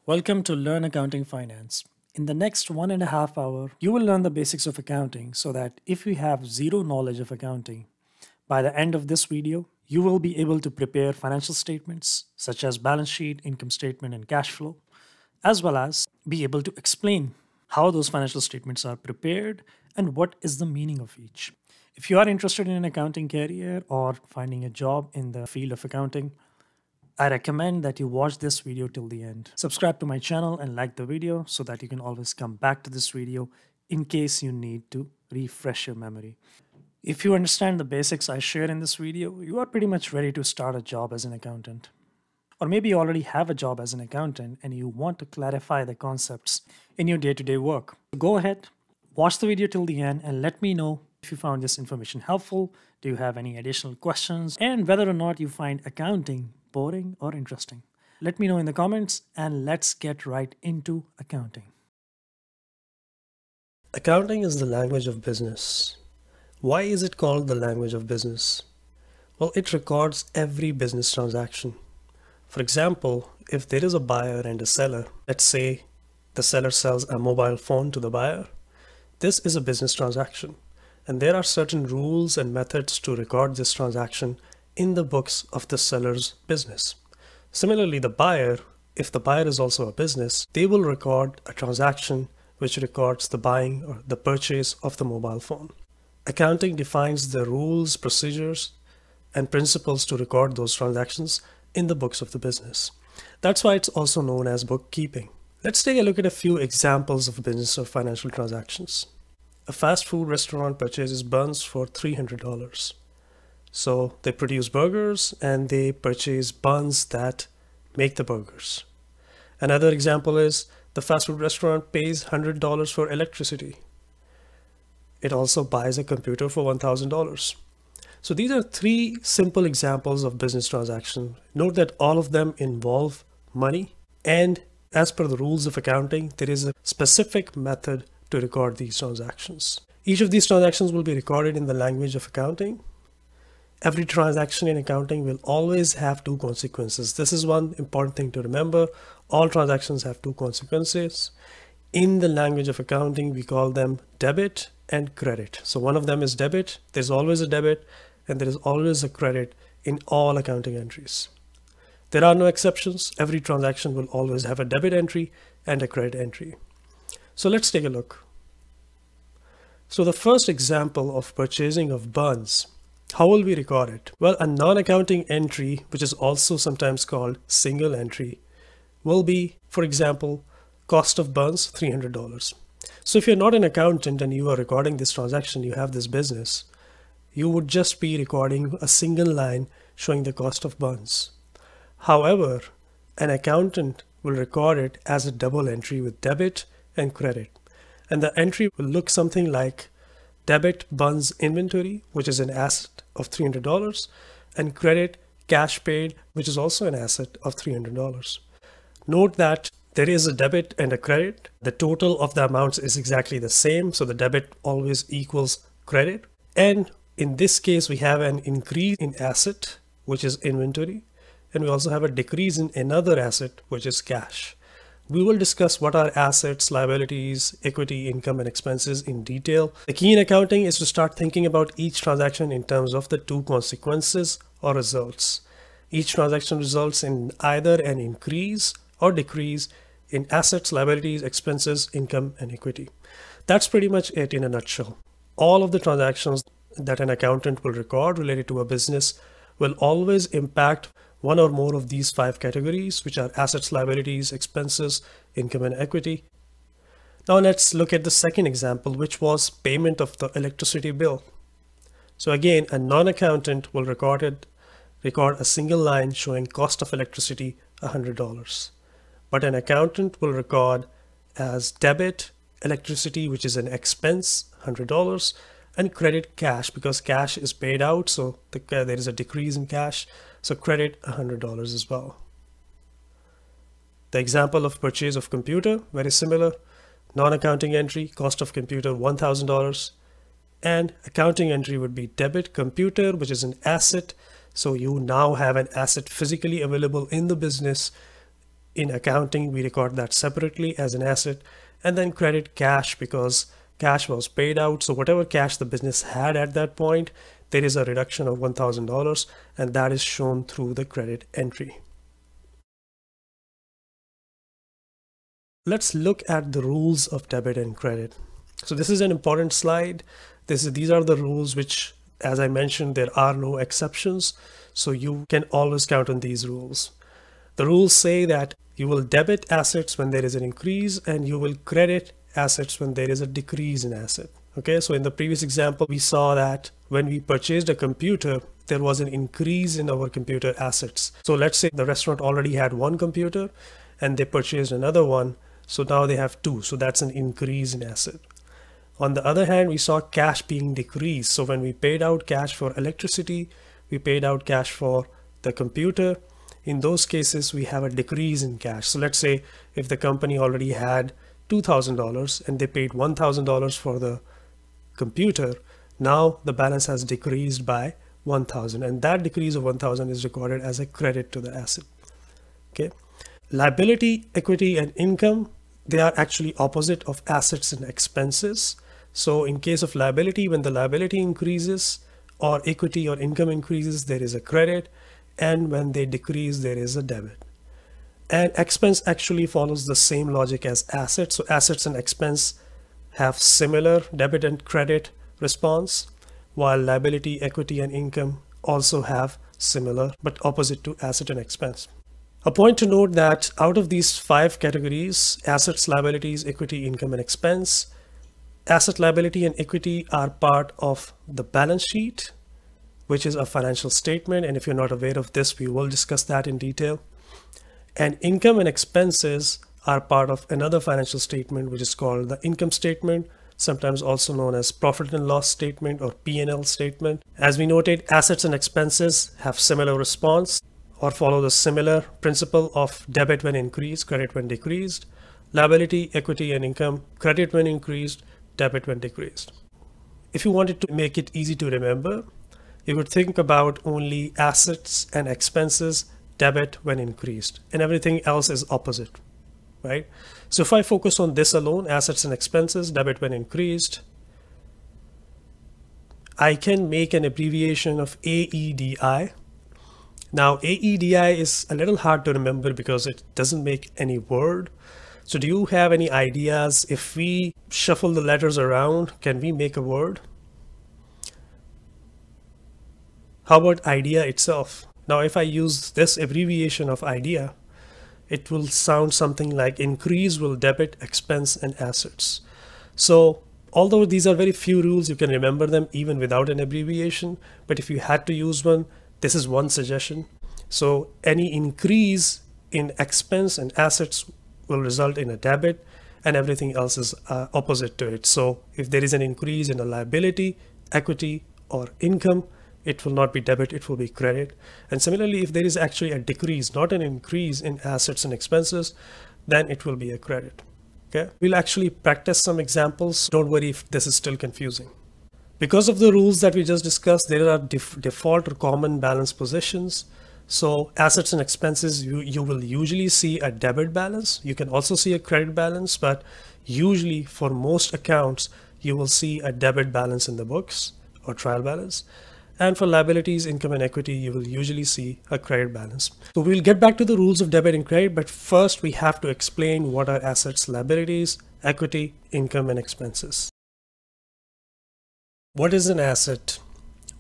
Welcome to Learn Accounting Finance. In the next 1.5 hours, you will learn the basics of accounting so that if you have zero knowledge of accounting, by the end of this video, you will be able to prepare financial statements such as balance sheet, income statement, and cash flow, as well as be able to explain how those financial statements are prepared and what is the meaning of each. If you are interested in an accounting career or finding a job in the field of accounting, I recommend that you watch this video till the end. Subscribe to my channel and like the video so that you can always come back to this video in case you need to refresh your memory. If you understand the basics I share in this video, you are pretty much ready to start a job as an accountant. Or maybe you already have a job as an accountant and you want to clarify the concepts in your day-to-day work. Go ahead, watch the video till the end and let me know if you found this information helpful, do you have any additional questions, and whether or not you find accounting boring or interesting. Let me know in the comments and let's get right into accounting. Accounting is the language of business. Why is it called the language of business? Well, it records every business transaction. For example, if there is a buyer and a seller, let's say the seller sells a mobile phone to the buyer, this is a business transaction. And there are certain rules and methods to record this transaction in the books of the seller's business. Similarly, the buyer, if the buyer is also a business, they will record a transaction which records the buying or the purchase of the mobile phone. Accounting defines the rules, procedures, and principles to record those transactions in the books of the business. That's why it's also known as bookkeeping. Let's take a look at a few examples of business or financial transactions. A fast food restaurant purchases buns for $300. So they produce burgers and they purchase buns that make the burgers. Another example is the fast food restaurant pays $100 for electricity. It also buys a computer for $1,000. So these are three simple examples of business transaction. Note that all of them involve money, and as per the rules of accounting, there is a specific method to record these transactions. Each of these transactions will be recorded in the language of accounting. Every transaction in accounting will always have two consequences. This is one important thing to remember. All transactions have two consequences. In the language of accounting, we call them debit and credit. So one of them is debit. There's always a debit and there is always a credit in all accounting entries. There are no exceptions. Every transaction will always have a debit entry and a credit entry. So let's take a look. So the first example of purchasing of buns, how will we record it? Well, a non-accounting entry, which is also sometimes called single entry, will be, for example, cost of buns, $300. So if you're not an accountant and you are recording this transaction, you have this business, you would just be recording a single line showing the cost of buns. However, an accountant will record it as a double entry with debit and credit. And the entry will look something like debit buns inventory, which is an asset of $300, and credit cash paid, which is also an asset of $300. Note that there is a debit and a credit. The total of the amounts is exactly the same. So the debit always equals credit. And in this case, we have an increase in asset, which is inventory. And we also have a decrease in another asset, which is cash. We will discuss what are assets, liabilities, equity, income, and expenses in detail. The key in accounting is to start thinking about each transaction in terms of the two consequences or results. Each transaction results in either an increase or decrease in assets, liabilities, expenses, income, and equity. That's pretty much it in a nutshell. All of the transactions that an accountant will record related to a business will always impact one or more of these five categories, which are assets, liabilities, expenses, income, and equity. Now let's look at the second example, which was payment of the electricity bill. So again, a non-accountant will record a single line showing cost of electricity, $100. But an accountant will record as debit electricity, which is an expense, $100, and credit cash, because cash is paid out, so there is a decrease in cash. So credit $100 as well. The example of purchase of computer, very similar. Non-accounting entry, cost of computer $1,000. And accounting entry would be debit computer, which is an asset. So you now have an asset physically available in the business in accounting, we record that separately as an asset, and then credit cash because cash was paid out. So whatever cash the business had at that point, there is a reduction of $1,000, and that is shown through the credit entry. Let's look at the rules of debit and credit. So this is an important slide. These are the rules which, as I mentioned, there are no exceptions. So you can always count on these rules. The rules say that you will debit assets when there is an increase and you will credit assets when there is a decrease in asset. Okay, so in the previous example, we saw that when we purchased a computer, there was an increase in our computer assets. So let's say the restaurant already had one computer and they purchased another one. So now they have two. So that's an increase in asset. On the other hand, we saw cash being decreased. So when we paid out cash for electricity, we paid out cash for the computer. In those cases, we have a decrease in cash. So let's say if the company already had $2,000 and they paid $1,000 for the computer, now the balance has decreased by 1,000, and that decrease of 1,000 is recorded as a credit to the asset. Okay. Liability, equity, and income, they are actually opposite of assets and expenses. So in case of liability, when the liability increases or equity or income increases, there is a credit, and when they decrease, there is a debit. And expense actually follows the same logic as assets. So assets and expense have similar debit and credit response, while liability, equity, and income also have similar but opposite to asset and expense. A point to note that out of these 5 categories, assets, liabilities, equity, income, and expense, asset, liability, and equity are part of the balance sheet, which is a financial statement. And if you're not aware of this, we will discuss that in detail. And income and expenses are part of another financial statement, which is called the income statement, sometimes also known as profit and loss statement or P&L statement. As we noted, assets and expenses have similar response or follow the similar principle of debit when increased, credit when decreased, liability, equity, and income, credit when increased, debit when decreased. If you wanted to make it easy to remember, you would think about only assets and expenses, debit when increased, and everything else is opposite, right? So if I focus on this alone, assets and expenses, debit when increased, I can make an abbreviation of AEDI. Now, AEDI is a little hard to remember because it doesn't make any word. So do you have any ideas? If we shuffle the letters around, can we make a word? How about idea itself? Now, if I use this abbreviation of idea, it will sound something like increase will debit, expense, and assets. So although these are very few rules, you can remember them even without an abbreviation. But if you had to use one, this is one suggestion. So any increase in expense and assets will result in a debit, and everything else is opposite to it. So if there is an increase in a liability, equity, or income, it will not be debit, it will be credit. And similarly, if there is actually a decrease, not an increase in assets and expenses, then it will be a credit. Okay, we'll actually practice some examples. Don't worry if this is still confusing. Because of the rules that we just discussed, there are default or common balance positions. So assets and expenses, you will usually see a debit balance. You can also see a credit balance, but usually for most accounts, you will see a debit balance in the books or trial balance. And for liabilities, income, and equity, you will usually see a credit balance. So we'll get back to the rules of debit and credit, but first we have to explain what are assets, liabilities, equity, income, and expenses. What is an asset?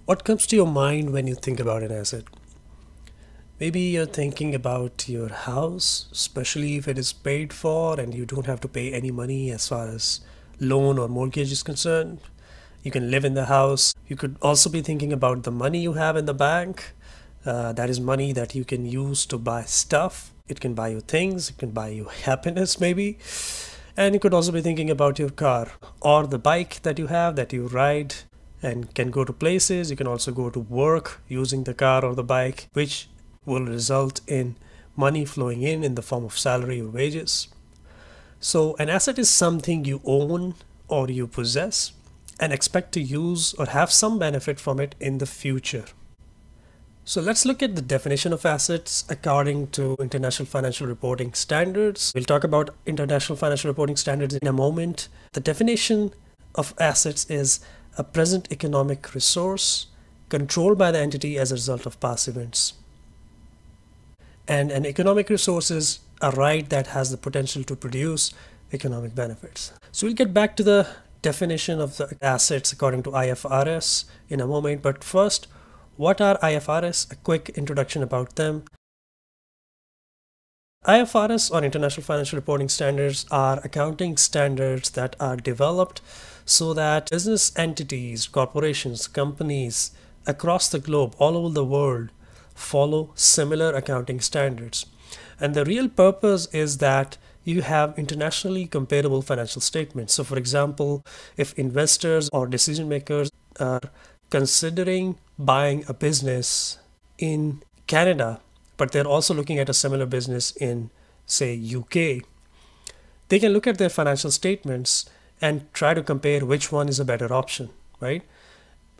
What comes to your mind when you think about an asset? Maybe you're thinking about your house, especially if it is paid for and you don't have to pay any money as far as loan or mortgage is concerned. You can live in the house. You could also be thinking about the money you have in the bank. That is money that you can use to buy stuff. It can buy you things. It can buy you happiness maybe. And you could also be thinking about your car or the bike that you have that you ride and can go to places. You can also go to work using the car or the bike, which will result in money flowing in the form of salary or wages. So an asset is something you own or you possess and expect to use or have some benefit from it in the future. So let's look at the definition of assets according to International Financial Reporting Standards. We'll talk about International Financial Reporting Standards in a moment. The definition of assets is a present economic resource controlled by the entity as a result of past events. And an economic resource is a right that has the potential to produce economic benefits. So we'll get back to the definition of the assets according to IFRS in a moment, but first, what are IFRS? A quick introduction about them. IFRS, or International Financial Reporting Standards, are accounting standards that are developed so that business entities, corporations, companies across the globe, all over the world, follow similar accounting standards. And the real purpose is that you have internationally comparable financial statements. So for example, if investors or decision makers are considering buying a business in Canada, but they're also looking at a similar business in, say, UK, they can look at their financial statements and try to compare which one is a better option, right?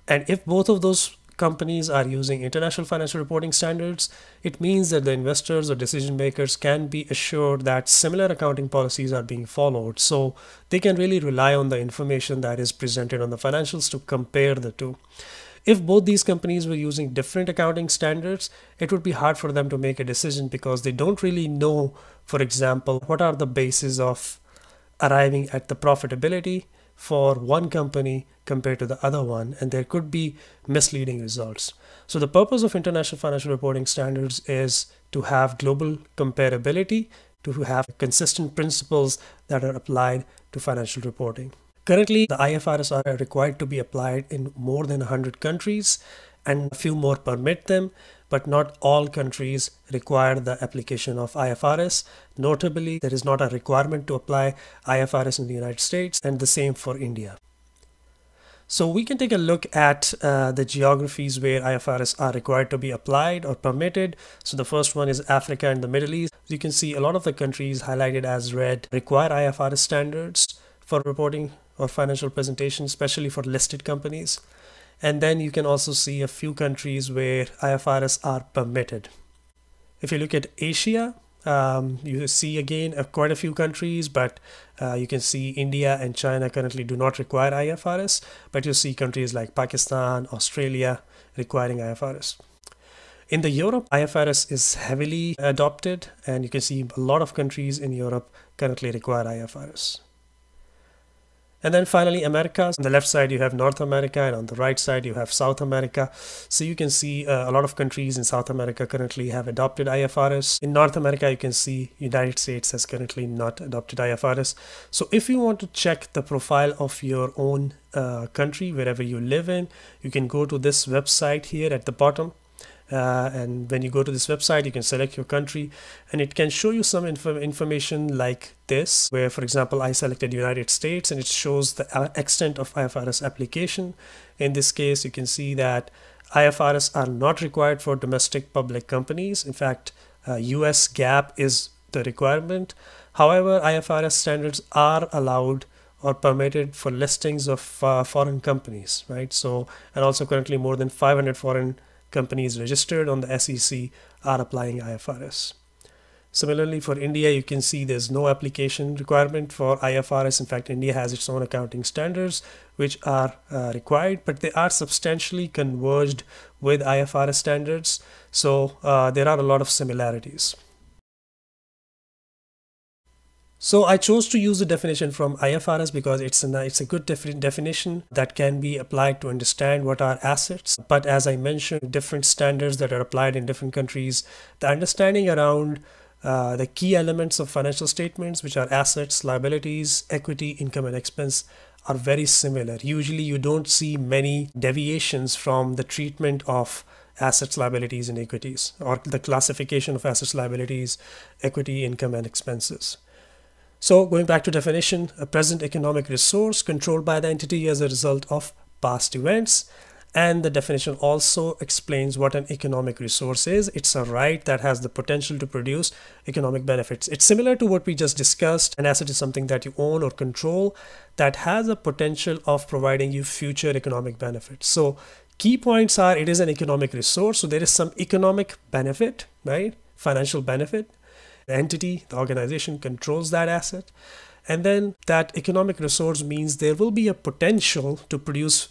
And if both of those companies are using International Financial Reporting Standards, it means that the investors or decision makers can be assured that similar accounting policies are being followed. So they can really rely on the information that is presented on the financials to compare the two. If both these companies were using different accounting standards, it would be hard for them to make a decision because they don't really know, for example, what are the bases of arriving at the profitability for one company compared to the other one, and there could be misleading results. So the purpose of International Financial Reporting Standards is to have global comparability, to have consistent principles that are applied to financial reporting. Currently, the IFRS are required to be applied in more than 100 countries, and a few more permit them, but not all countries require the application of IFRS. Notably, there is not a requirement to apply IFRS in the United States, and the same for India. So we can take a look at the geographies where IFRS are required to be applied or permitted. So the first one is Africa and the Middle East. You can see a lot of the countries highlighted as red require IFRS standards for reporting or financial presentation, especially for listed companies. And then you can also see a few countries where IFRS are permitted. If you look at Asia, you see again quite a few countries, but you can see India and China currently do not require IFRS, but you see countries like Pakistan, Australia requiring IFRS. In the Europe, IFRS is heavily adopted, and you can see a lot of countries in Europe currently require IFRS. And then finally, Americas. On the left side, you have North America, and on the right side, you have South America. So you can see a lot of countries in South America currently have adopted IFRS. In North America, you can see United States has currently not adopted IFRS. So if you want to check the profile of your own country, wherever you live in, you can go to this website here at the bottom. And when you go to this website, you can select your country, and it can show you some information like this, where, for example, I selected United States, and it shows the extent of IFRS application. In this case, you can see that IFRS are not required for domestic public companies. In fact, US GAAP is the requirement. However, IFRS standards are allowed or permitted for listings of foreign companies, right? So, and also currently more than 500 foreign companies registered on the SEC are applying IFRS. Similarly, for India, you can see there's no application requirement for IFRS. In fact, India has its own accounting standards which are required, but they are substantially converged with IFRS standards. So there are a lot of similarities. So I chose to use the definition from IFRS because it's a good definition that can be applied to understand what are assets. But as I mentioned, different standards that are applied in different countries, the understanding around the key elements of financial statements, which are assets, liabilities, equity, income, and expense, are very similar. Usually you don't see many deviations from the treatment of assets, liabilities, and equities, or the classification of assets, liabilities, equity, income, and expenses. So going back to definition, a present economic resource controlled by the entity as a result of past events. And the definition also explains what an economic resource is. It's a right that has the potential to produce economic benefits. It's similar to what we just discussed. An asset is something that you own or control that has a potential of providing you future economic benefits. So Key points are it is an economic resource, so there is some economic benefit, right? Financial benefit. The entity, the organization controls that asset. And then that economic resource means there will be a potential to produce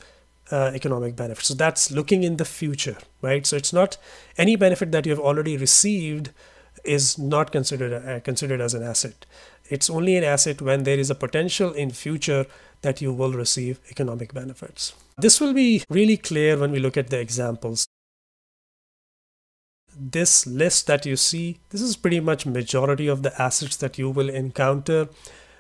economic benefit. So that's looking in the future, right? So it's not any benefit that you have already received is not considered as an asset. It's only an asset when there is a potential in future that you will receive economic benefits. This will be really clear when we look at the examples. This list that you see, this is pretty much majority of the assets that you will encounter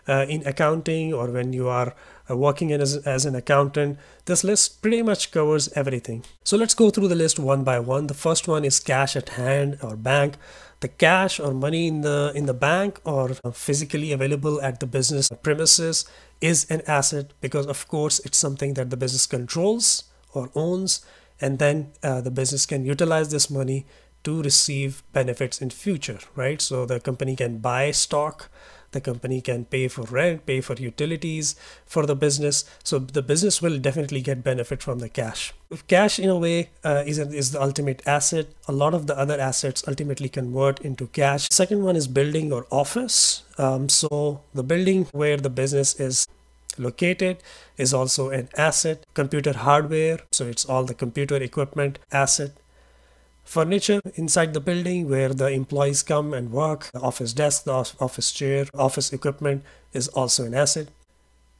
in accounting, or when you are working as an accountant. This list pretty much covers everything. So let's go through the list one by one. The first one is cash at hand or bank. The cash or money in the bank or physically available at the business premises is an asset, because of course it's something that the business controls or owns, and then the business can utilize this money to receive benefits in future, right? So the company can buy stock, the company can pay for rent, pay for utilities for the business. So the business will definitely get benefit from the cash. If cash in a way is the ultimate asset, a lot of the other assets ultimately convert into cash. Second one is building or office. So the building where the business is located is also an asset. Computer hardware, so it's all the computer equipment asset. Furniture inside the building where the employees come and work, the office desk, the office chair, office equipment is also an asset.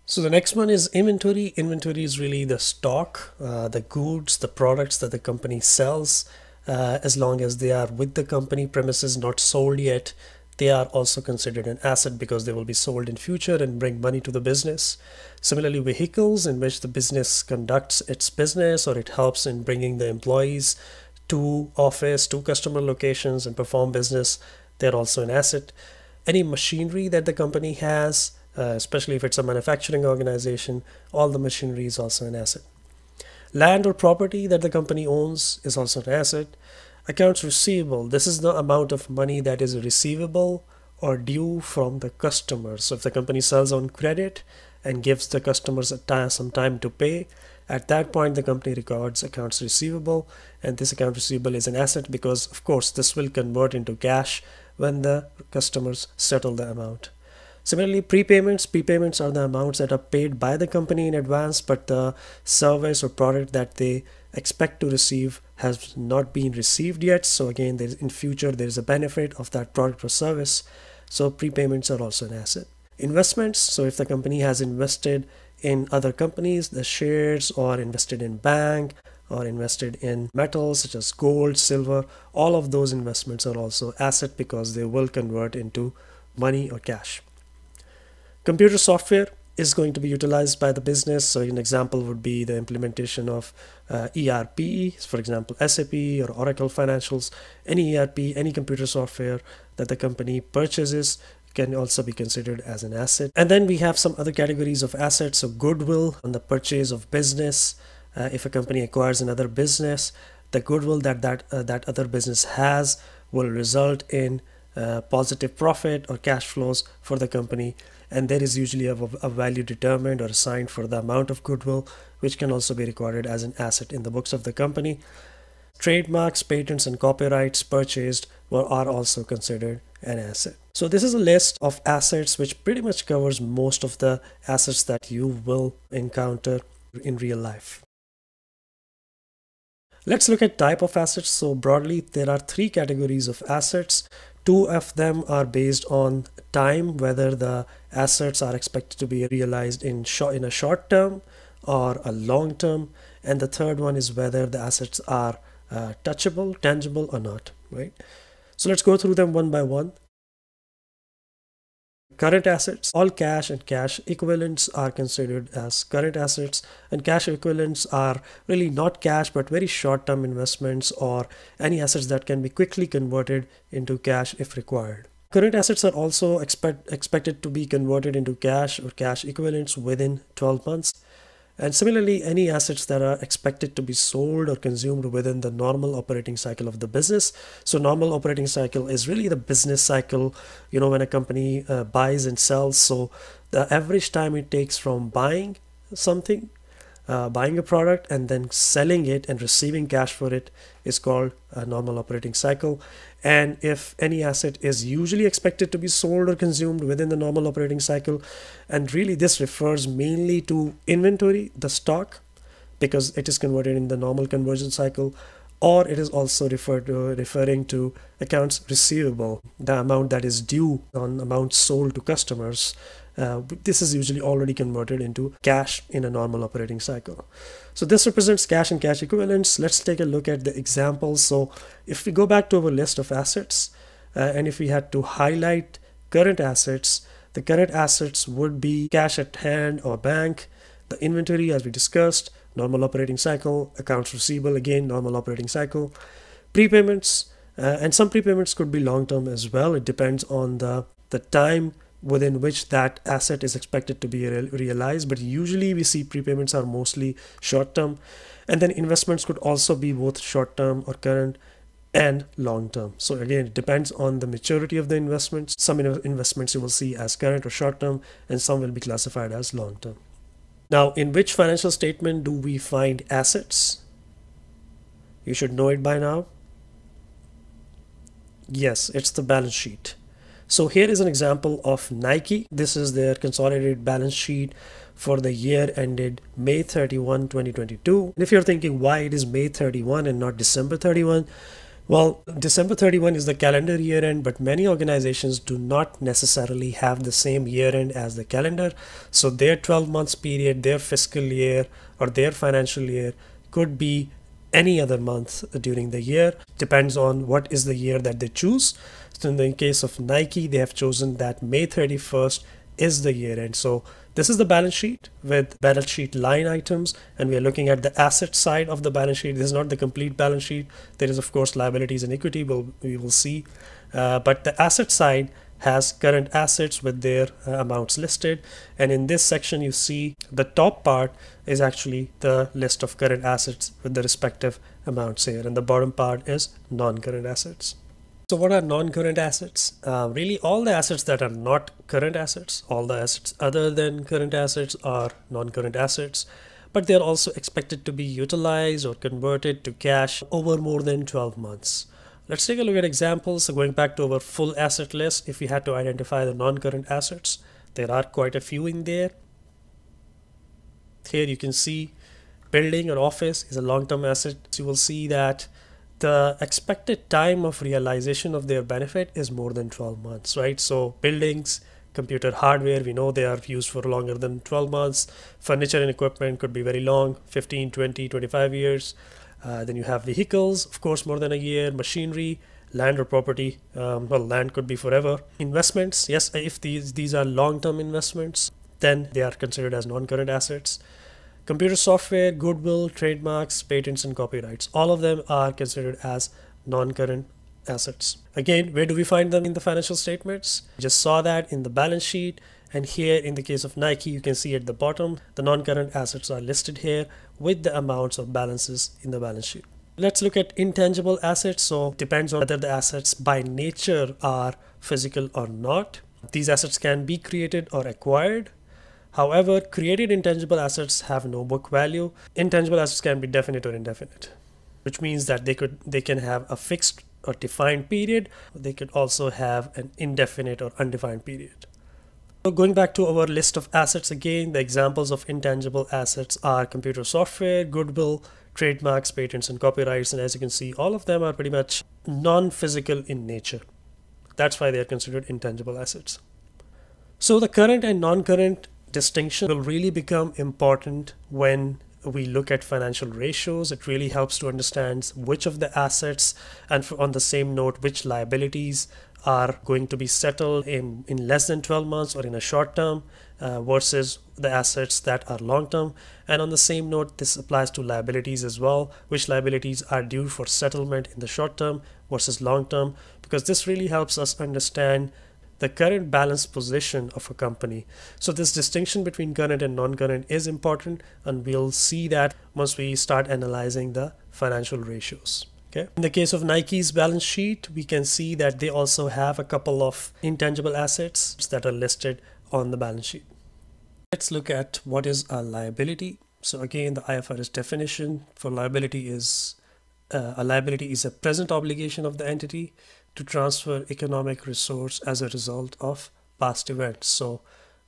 So the next one is inventory. Inventory is really the stock, the goods, the products that the company sells. As long as they are with the company premises, not sold yet, they are also considered an asset because they will be sold in future and bring money to the business. Similarly, vehicles in which the business conducts its business, or it helps in bringing the employees to office, to customer locations and perform business, they're also an asset. Any machinery that the company has, especially if it's a manufacturing organization, all the machinery is also an asset. Land or property that the company owns is also an asset. Accounts receivable, this is the amount of money that is receivable or due from the customer. So if the company sells on credit and gives the customers some time to pay, at that point the company records accounts receivable, and this account receivable is an asset because of course this will convert into cash when the customers settle the amount. Similarly, prepayments are the amounts that are paid by the company in advance, but the service or product that they expect to receive has not been received yet. So again, in future there is a benefit of that product or service. So prepayments are also an asset. Investments, so if the company has invested in other companies, the shares, or invested in bank, or invested in metals such as gold, silver, all of those investments are also asset because they will convert into money or cash. Computer software is going to be utilized by the business. So an example would be the implementation of ERP, for example, SAP or Oracle Financials. Any ERP, any computer software that the company purchases can also be considered as an asset. And then we have some other categories of assets. So goodwill on the purchase of business. If a company acquires another business, the goodwill that other business has will result in positive profit or cash flows for the company, and there is usually a value determined or assigned for the amount of goodwill, which can also be recorded as an asset in the books of the company. Trademarks, patents, and copyrights purchased are also considered an asset. So this is a list of assets which pretty much covers most of the assets that you will encounter in real life. Let's look at type of assets. So broadly, there are three categories of assets. Two of them are based on time, whether the assets are expected to be realized in a short term or a long term. And the third one is whether the assets are touchable, tangible or not, right? So let's go through them one by one. Current assets, all cash and cash equivalents are considered as current assets, and cash equivalents are really not cash but very short-term investments or any assets that can be quickly converted into cash if required. Current assets are also expected to be converted into cash or cash equivalents within 12 months. And similarly, any assets that are expected to be sold or consumed within the normal operating cycle of the business. So normal operating cycle is really the business cycle, when a company buys and sells. So the average time it takes from buying something buying a product and then selling it and receiving cash for it is called a normal operating cycle. And if any asset is usually expected to be sold or consumed within the normal operating cycle, and really this refers mainly to inventory, the stock, because it is converted in the normal conversion cycle, or it is also referring to accounts receivable, the amount that is due on amounts sold to customers. This is usually already converted into cash in a normal operating cycle. So this represents cash and cash equivalents. Let's take a look at the examples. So if we go back to our list of assets, and if we had to highlight current assets, the current assets would be cash at hand or bank, the inventory as we discussed, normal operating cycle, accounts receivable, again, normal operating cycle, prepayments, and some prepayments could be long-term as well. It depends on the time within which that asset is expected to be realized, but usually we see prepayments are mostly short-term, and then investments could also be both short-term or current and long-term. So again, it depends on the maturity of the investments. Some investments you will see as current or short-term, and some will be classified as long-term. Now, in which financial statement do we find assets? You should know it by now. Yes, it's the balance sheet. So here is an example of Nike. This is their consolidated balance sheet for the year ended May 31, 2022. And if you're thinking why it is May 31 and not December 31, well, December 31 is the calendar year end, but many organizations do not necessarily have the same year end as the calendar. So their 12 months period, their fiscal year or their financial year could be any other month during the year. Depends on what is the year that they choose. So in the case of Nike, they have chosen that May 31st is the year end. So this is the balance sheet with balance sheet line items, and we are looking at the asset side of the balance sheet. This is not the complete balance sheet. There is of course liabilities and equity we will see, but the asset side has current assets with their amounts listed, and in this section you see the top part is actually the list of current assets with the respective amounts here, and the bottom part is non-current assets. So what are non-current assets? Really all the assets that are not current assets, all the assets other than current assets are non-current assets, but they're also expected to be utilized or converted to cash over more than 12 months. Let's take a look at examples. So going back to our full asset list, if we had to identify the non-current assets, there are quite a few in there. Here you can see building or office is a long-term asset. So you will see that the expected time of realization of their benefit is more than 12 months, right? So buildings, computer hardware, we know they are used for longer than 12 months. Furniture and equipment could be very long, 15, 20, 25 years. Then you have vehicles, of course, more than a year. Machinery, land or property, well, land could be forever. Investments, yes, if these are long-term investments, then they are considered as non-current assets. Computer software, goodwill, trademarks, patents, and copyrights, all of them are considered as non-current assets. Again, where do we find them in the financial statements? We just saw that in the balance sheet, and here in the case of Nike, you can see at the bottom, the non-current assets are listed here with the amounts of balances in the balance sheet. Let's look at intangible assets. So it depends on whether the assets by nature are physical or not. These assets can be created or acquired. However, created intangible assets have no book value. Intangible assets can be definite or indefinite, which means that they can have a fixed or defined period. They could also have an indefinite or undefined period. So going back to our list of assets again, the examples of intangible assets are computer software, goodwill, trademarks, patents, and copyrights. And as you can see, all of them are pretty much non-physical in nature. That's why they are considered intangible assets. So the current and non-current distinction will really become important when we look at financial ratios. It really helps to understand which of the assets, and on the same note, which liabilities are going to be settled in less than 12 months or in a short term versus the assets that are long term. And on the same note, this applies to liabilities as well, which liabilities are due for settlement in the short term versus long term, because this really helps us understand the current balance position of a company. So this distinction between current and non-current is important, and we'll see that once we start analyzing the financial ratios. Okay. In the case of Nike's balance sheet, we can see that they also have a couple of intangible assets that are listed on the balance sheet. Let's look at what is a liability. So again, the IFRS definition for liability is a liability is a present obligation of the entity to transfer economic resource as a result of past events. So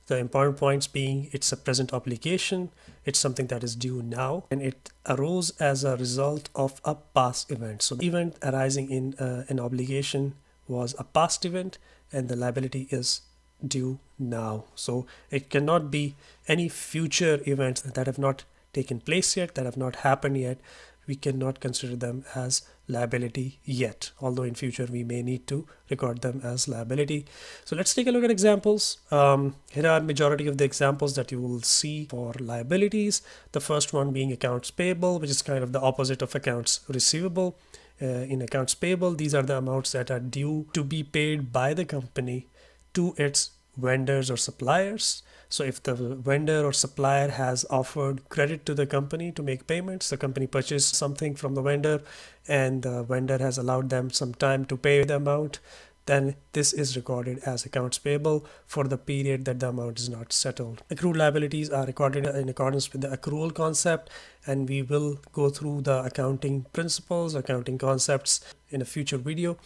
the important points being it's a present obligation, it's something that is due now, and it arose as a result of a past event. So the event arising in an obligation was a past event, and the liability is due now. So it cannot be any future events that have not taken place yet, that have not happened yet. We cannot consider them as liability yet, although in future we may need to record them as liability. So let's take a look at examples. Here are majority of the examples that you will see for liabilities. The first one being accounts payable, which is kind of the opposite of accounts receivable. In accounts payable, these are the amounts that are due to be paid by the company to its vendors or suppliers. So if the vendor or supplier has offered credit to the company to make payments, the company purchased something from the vendor and the vendor has allowed them some time to pay the amount, then this is recorded as accounts payable for the period that the amount is not settled. Accrued liabilities are recorded in accordance with the accrual concept, and we will go through the accounting principles, accounting concepts in a future video.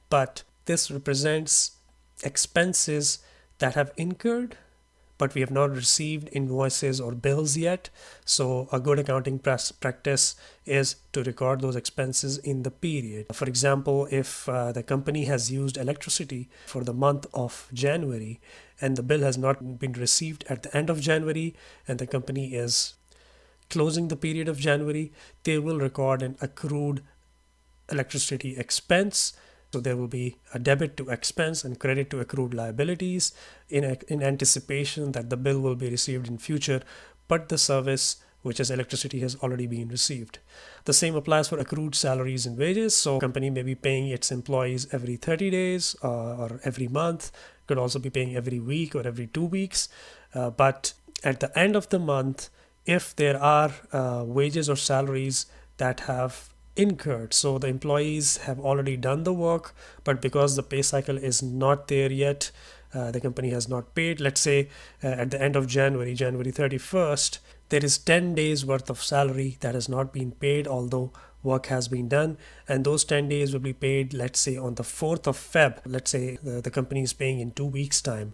But this represents expenses that have incurred, but we have not received invoices or bills yet. So a good accounting practice is to record those expenses in the period. For example, if the company has used electricity for the month of January and the bill has not been received at the end of January and the company is closing the period of January, they will record an accrued electricity expense. So there will be a debit to expense and credit to accrued liabilities in anticipation that the bill will be received in future, but the service, which is electricity, has already been received. The same applies for accrued salaries and wages. So company may be paying its employees every 30 days or every month, could also be paying every week or every 2 weeks. But at the end of the month, if there are wages or salaries that have incurred, so the employees have already done the work, but because the pay cycle is not there yet, the company has not paid. Let's say at the end of January 31st, there is 10 days worth of salary that has not been paid, although work has been done, and those 10 days will be paid, let's say on the 4th of Feb. Let's say the company is paying in 2 weeks time.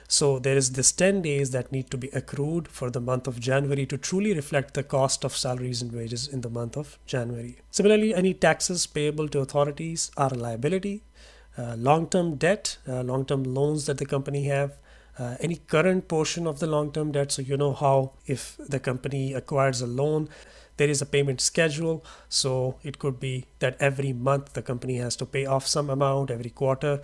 So there is this 10 days that need to be accrued for the month of January to truly reflect the cost of salaries and wages in the month of January. Similarly, any taxes payable to authorities are a liability. Long-term debt, long-term loans that the company have, any current portion of the long-term debt. So you know how if the company acquires a loan, there is a payment schedule. So it could be that every month the company has to pay off some amount, every quarter.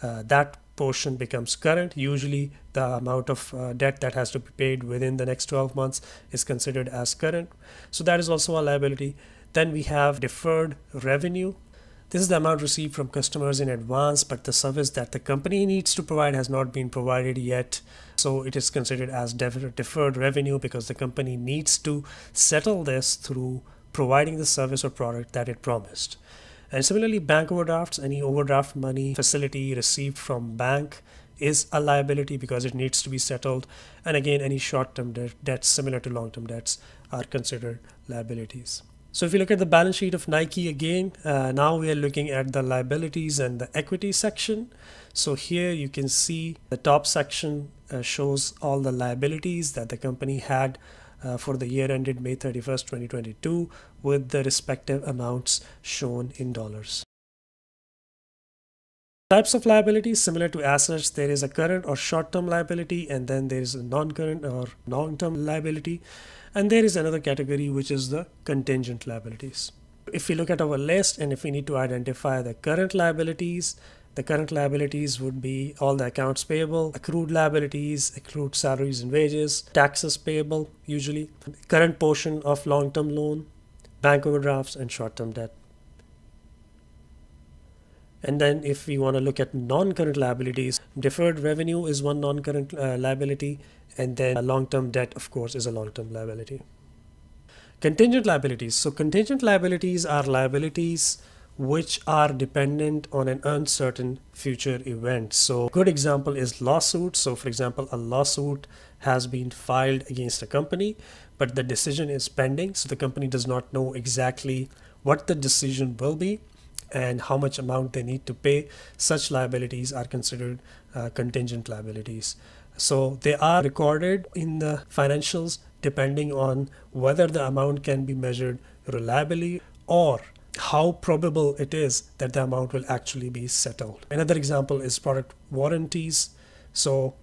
That portion becomes current. Usually the amount of debt that has to be paid within the next 12 months is considered as current. So that is also a liability. Then we have deferred revenue. This is the amount received from customers in advance, but the service that the company needs to provide has not been provided yet. So it is considered as deferred revenue because the company needs to settle this through providing the service or product that it promised. And similarly, bank overdrafts, any overdraft money facility received from bank is a liability because it needs to be settled. And again, any short-term debts similar to long-term debts are considered liabilities. So if you look at the balance sheet of Nike again, now we are looking at the liabilities and the equity section. So here you can see the top section shows all the liabilities that the company had for the year ended May 31st, 2022, with the respective amounts shown in dollars. Types of liabilities, similar to assets, there is a current or short-term liability, and then there is a non-current or long-term liability. And there is another category, which is the contingent liabilities. If we look at our list and if we need to identify the current liabilities would be all the accounts payable, accrued liabilities, accrued salaries and wages, taxes payable, usually, current portion of long-term loan, bank overdrafts, and short-term debt. And then if we want to look at non-current liabilities, deferred revenue is one non-current liability, and then a long-term debt, of course, is a long-term liability. Contingent liabilities. So contingent liabilities are liabilities which are dependent on an uncertain future event. So a good example is lawsuits. So for example, a lawsuit has been filed against a company, but the decision is pending. So the company does not know exactly what the decision will be and how much amount they need to pay. Such liabilities are considered contingent liabilities. So they are recorded in the financials depending on whether the amount can be measured reliably or how probable it is that the amount will actually be settled. Another example is product warranties. So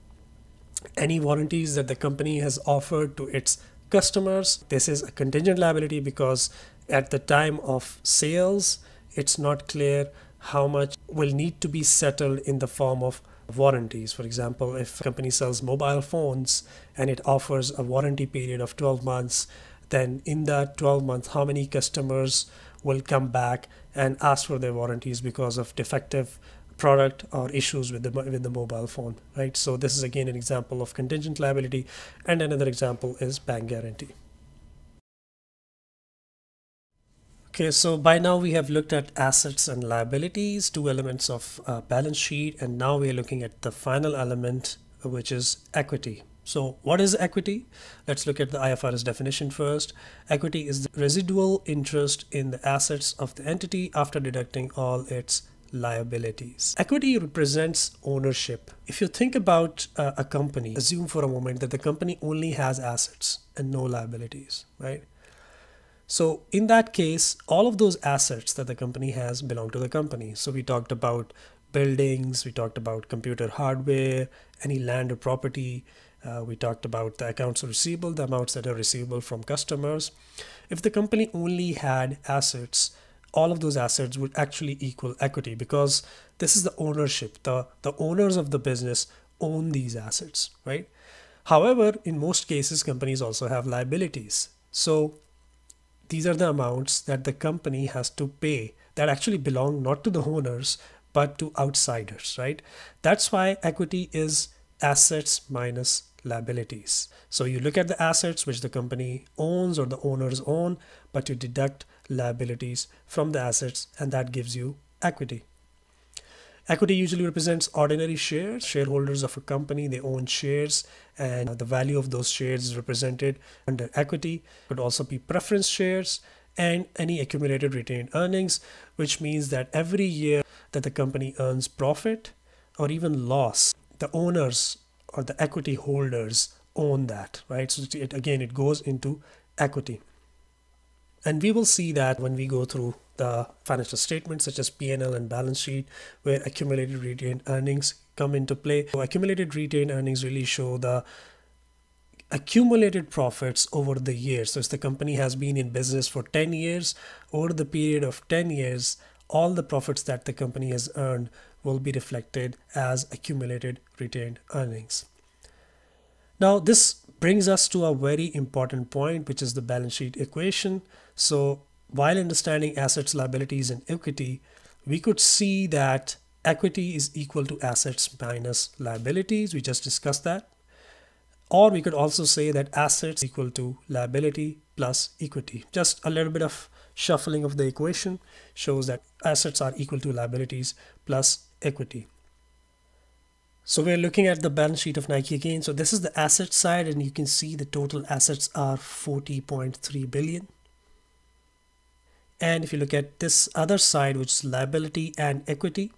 any warranties that the company has offered to its customers, this is a contingent liability because at the time of sales, it's not clear how much will need to be settled in the form of warranties. For example, if a company sells mobile phones and it offers a warranty period of 12 months, then in that 12 months, how many customers will come back and ask for their warranties because of defective product or issues with the mobile phone, right? So this is again an example of contingent liability, and another example is bank guarantee. Okay, so by now we have looked at assets and liabilities, two elements of balance sheet, and now we are looking at the final element, which is equity. So what is equity? Let's look at the IFRS definition first. Equity is the residual interest in the assets of the entity after deducting all its liabilities. Equity represents ownership. If you think about a company, assume for a moment that the company only has assets and no liabilities, right? So in that case, all of those assets that the company has belong to the company. So we talked about buildings, we talked about computer hardware, any land or property. We talked about the accounts receivable, the amounts that are receivable from customers. If the company only had assets, all of those assets would actually equal equity because this is the ownership. The owners of the business own these assets, right? However, in most cases, companies also have liabilities. So these are the amounts that the company has to pay that actually belong not to the owners, but to outsiders, right? That's why equity is assets minus liabilities. So you look at the assets which the company owns or the owners own, but you deduct liabilities from the assets, and that gives you equity. Equity usually represents ordinary shares. Shareholders of a company, they own shares, and the value of those shares is represented under equity. It could also be preference shares and any accumulated retained earnings, which means that every year that the company earns profit or even loss, the owners or the equity holders own that, right? So it goes into equity. And we will see that when we go through the financial statements such as P&L and balance sheet, where accumulated retained earnings come into play. So accumulated retained earnings really show the accumulated profits over the years. So if the company has been in business for 10 years, over the period of 10 years, all the profits that the company has earned will be reflected as accumulated retained earnings. Now this brings us to a very important point, which is the balance sheet equation. So while understanding assets, liabilities, and equity, we could see that equity is equal to assets minus liabilities. We just discussed that. Or we could also say that assets equal to liability plus equity. Just a little bit of shuffling of the equation shows that assets are equal to liabilities plus equity. So we're looking at the balance sheet of Nike again. So this is the asset side, and you can see the total assets are 40.3 billion. And if you look at this other side, which is liability and equity,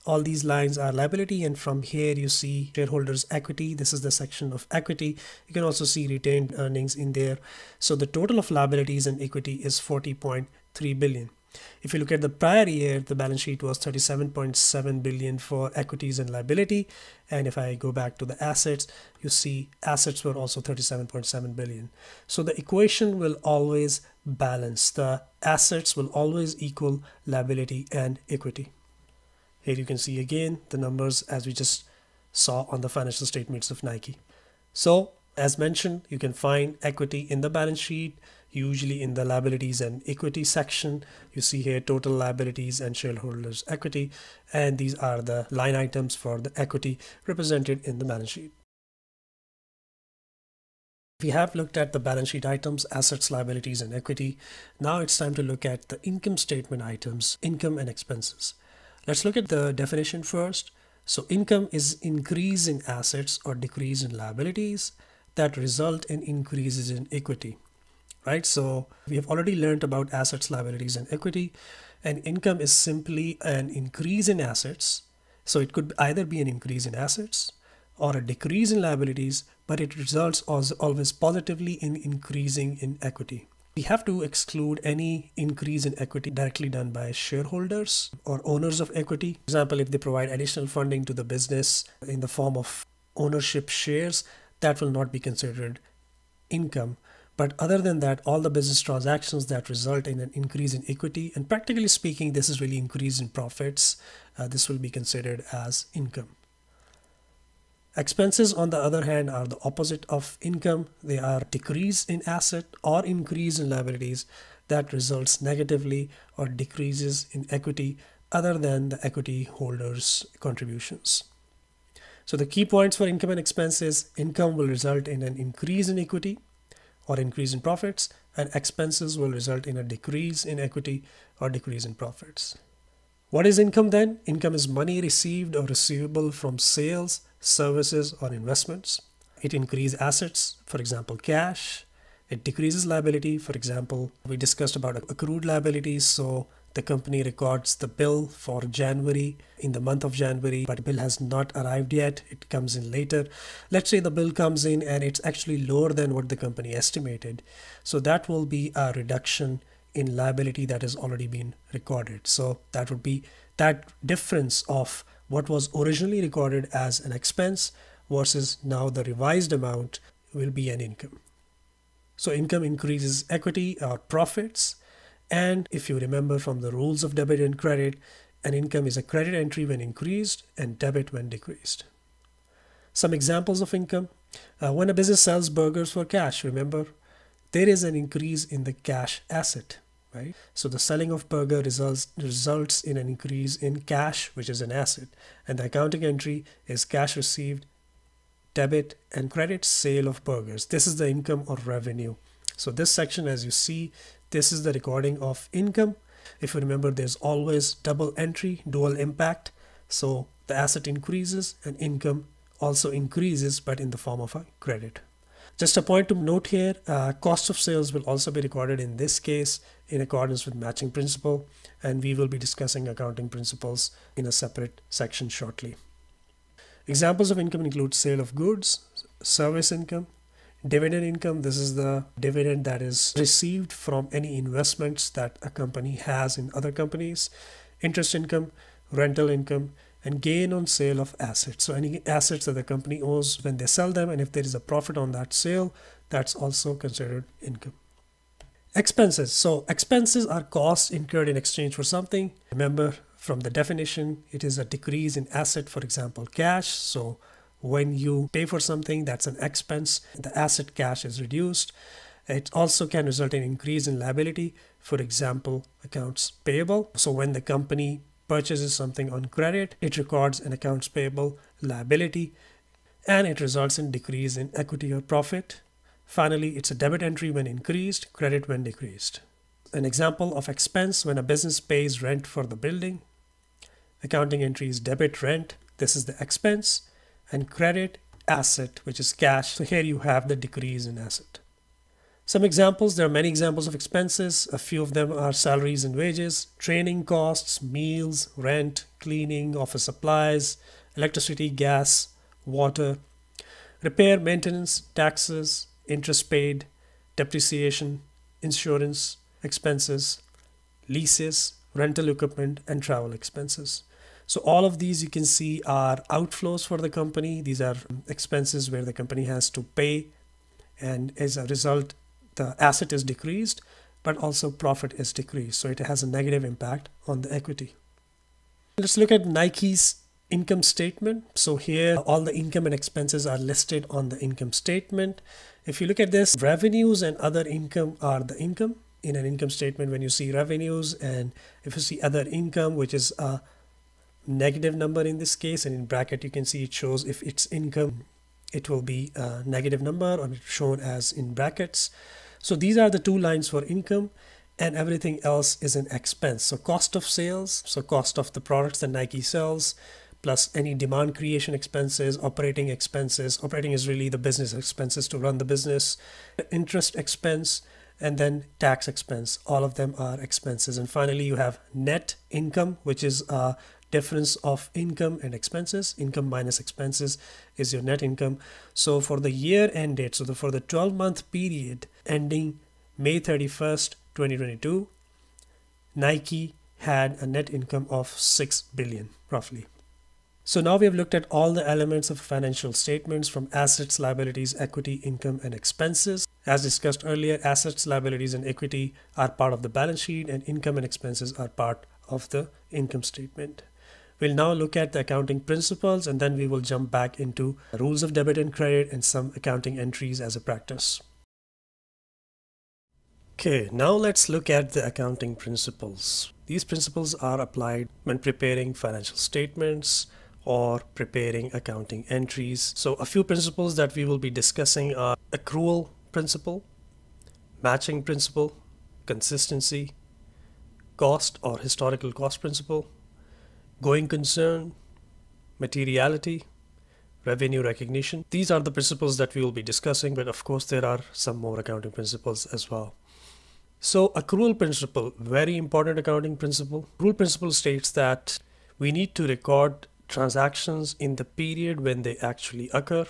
all these lines are liability, and from here you see shareholders equity. This is the section of equity. You can also see retained earnings in there. So the total of liabilities and equity is 40.3 billion. If you look at the prior year, the balance sheet was 37.7 billion for equities and liability. And if I go back to the assets, you see assets were also 37.7 billion. So the equation will always balance. The assets will always equal liability and equity. Here you can see again the numbers as we just saw on the financial statements of Nike. So as mentioned, you can find equity in the balance sheet, usually in the liabilities and equity section. You see here total liabilities and shareholders equity, and these are the line items for the equity represented in the balance sheet. If We have looked at the balance sheet items, assets, liabilities, and equity. Now it's time to look at the income statement items, income and expenses. Let's look at the definition first. So income is increase in assets or decrease in liabilities that result in increases in equity, right? So we have already learned about assets, liabilities, and equity, and income is simply an increase in assets. So it could either be an increase in assets or a decrease in liabilities, but it results always positively in increasing in equity. We have to exclude any increase in equity directly done by shareholders or owners of equity. For example, if they provide additional funding to the business in the form of ownership shares, that will not be considered income. But other than that, all the business transactions that result in an increase in equity, and practically speaking, this is really increase in profits, this will be considered as income. Expenses, on the other hand, are the opposite of income. They are decrease in asset or increase in liabilities that results negatively or decreases in equity other than the equity holders' contributions. So the key points for income and expenses: income will result in an increase in equity or increase in profits, and expenses will result in a decrease in equity or decrease in profits. What is income then? Income is money received or receivable from sales, services, or investments. It increases assets, for example, cash. It decreases liability. For example, we discussed about accrued liabilities. So the company records the bill for January in the month of January, but the bill has not arrived yet. It comes in later. Let's say the bill comes in and it's actually lower than what the company estimated. So that will be a reduction in liability that has already been recorded. So that would be that difference of what was originally recorded as an expense versus now the revised amount will be an income. So income increases equity or profits. And if you remember from the rules of debit and credit, an income is a credit entry when increased and debit when decreased. Some examples of income. When a business sells burgers for cash, remember, there is an increase in the cash asset. Right? So the selling of burger results in an increase in cash, which is an asset, and the accounting entry is cash received, debit, and credit sale of burgers. This is the income or revenue. So this section, as you see, this is the recording of income. If you remember, there's always double entry, dual impact. So the asset increases and income also increases, but in the form of a credit. Just a point to note here, cost of sales will also be recorded in this case in accordance with matching principle, and we will be discussing accounting principles in a separate section shortly. Examples of income include sale of goods, service income, dividend income. This is the dividend that is received from any investments that a company has in other companies, interest income, rental income, and gain on sale of assets. So any assets that the company owns when they sell them, and if there is a profit on that sale, that's also considered income. Expenses. So expenses are costs incurred in exchange for something. Remember from the definition, it is a decrease in asset, for example, cash. So when you pay for something, that's an expense. The asset cash is reduced. It also can result in increase in liability. For example, accounts payable. So when the company purchases something on credit, it records an accounts payable liability, and it results in decrease in equity or profit. Finally, it's a debit entry when increased, credit when decreased. An example of expense: when a business pays rent for the building, accounting entry is debit rent, this is the expense, and credit asset, which is cash. So here you have the decrease in asset. Some examples: there are many examples of expenses. A few of them are salaries and wages, training costs, meals, rent, cleaning, office supplies, electricity, gas, water, repair, maintenance, taxes, interest paid, depreciation, insurance expenses, leases, rental equipment, and travel expenses. So all of these you can see are outflows for the company. These are expenses where the company has to pay, and as a result, the asset is decreased, but also profit is decreased. So it has a negative impact on the equity. Let's look at Nike's income statement. So here all the income and expenses are listed on the income statement. If you look at this, revenues and other income are the income in an income statement. When you see revenues, and if you see other income, which is a negative number in this case, and in bracket you can see it shows if it's income it will be a negative number or shown as in brackets. So these are the two lines for income, and everything else is an expense. So cost of sales, so cost of the products that Nike sells, plus any demand creation expenses, operating expenses. Operating is really the business expenses to run the business, interest expense, and then tax expense. All of them are expenses. And finally, you have net income, which is a difference of income and expenses. Income minus expenses is your net income. So for the year end date, so for the 12-month period ending May 31st, 2022, Nike had a net income of 6 billion roughly. So now we have looked at all the elements of financial statements, from assets, liabilities, equity, income, and expenses. As discussed earlier, assets, liabilities, and equity are part of the balance sheet, and income and expenses are part of the income statement. We'll now look at the accounting principles, and then we will jump back into rules of debit and credit and some accounting entries as a practice. Okay, now let's look at the accounting principles. These principles are applied when preparing financial statements or preparing accounting entries. So a few principles that we will be discussing are accrual principle, matching principle, consistency, cost or historical cost principle, going concern, materiality, revenue recognition. These are the principles that we will be discussing, but of course there are some more accounting principles as well. So accrual principle, very important accounting principle. Accrual principle states that we need to record transactions in the period when they actually occur,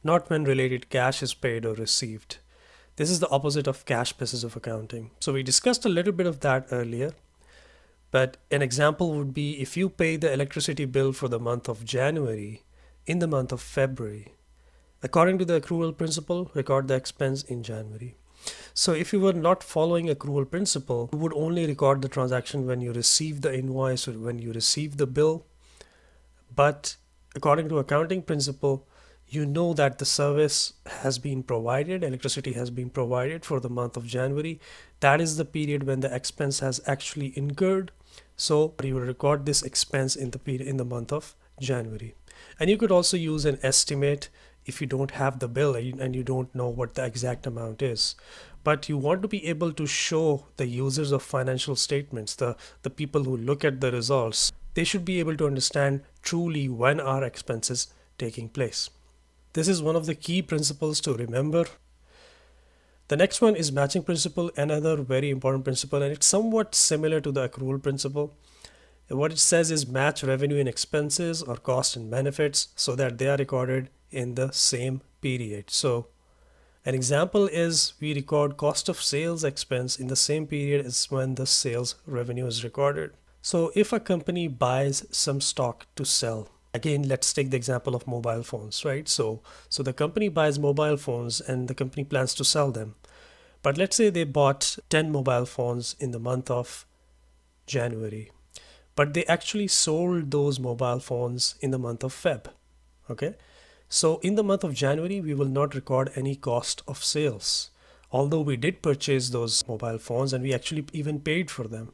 not when related cash is paid or received. This is the opposite of cash basis of accounting. So we discussed a little bit of that earlier, but an example would be if you pay the electricity bill for the month of January in the month of February. According to the accrual principle, record the expense in January. So if you were not following accrual principle, you would only record the transaction when you receive the invoice or when you receive the bill. But according to accounting principle, you know that the service has been provided, electricity has been provided for the month of January. That is the period when the expense has actually incurred. So you will record this expense in the period in the month of January. And you could also use an estimate if you don't have the bill and you don't know what the exact amount is. But you want to be able to show the users of financial statements, the people who look at the results, they should be able to understand truly when are expenses taking place. This is one of the key principles to remember. The next one is matching principle, another very important principle, and it's somewhat similar to the accrual principle. What it says is match revenue and expenses or cost and benefits so that they are recorded in the same period. So an example is we record cost of sales expense in the same period as when the sales revenue is recorded. So if a company buys some stock to sell, again, let's take the example of mobile phones, right? So the company buys mobile phones and the company plans to sell them. But let's say they bought 10 mobile phones in the month of January, but they actually sold those mobile phones in the month of Feb. Okay. So in the month of January, we will not record any cost of sales, although we did purchase those mobile phones and we actually even paid for them.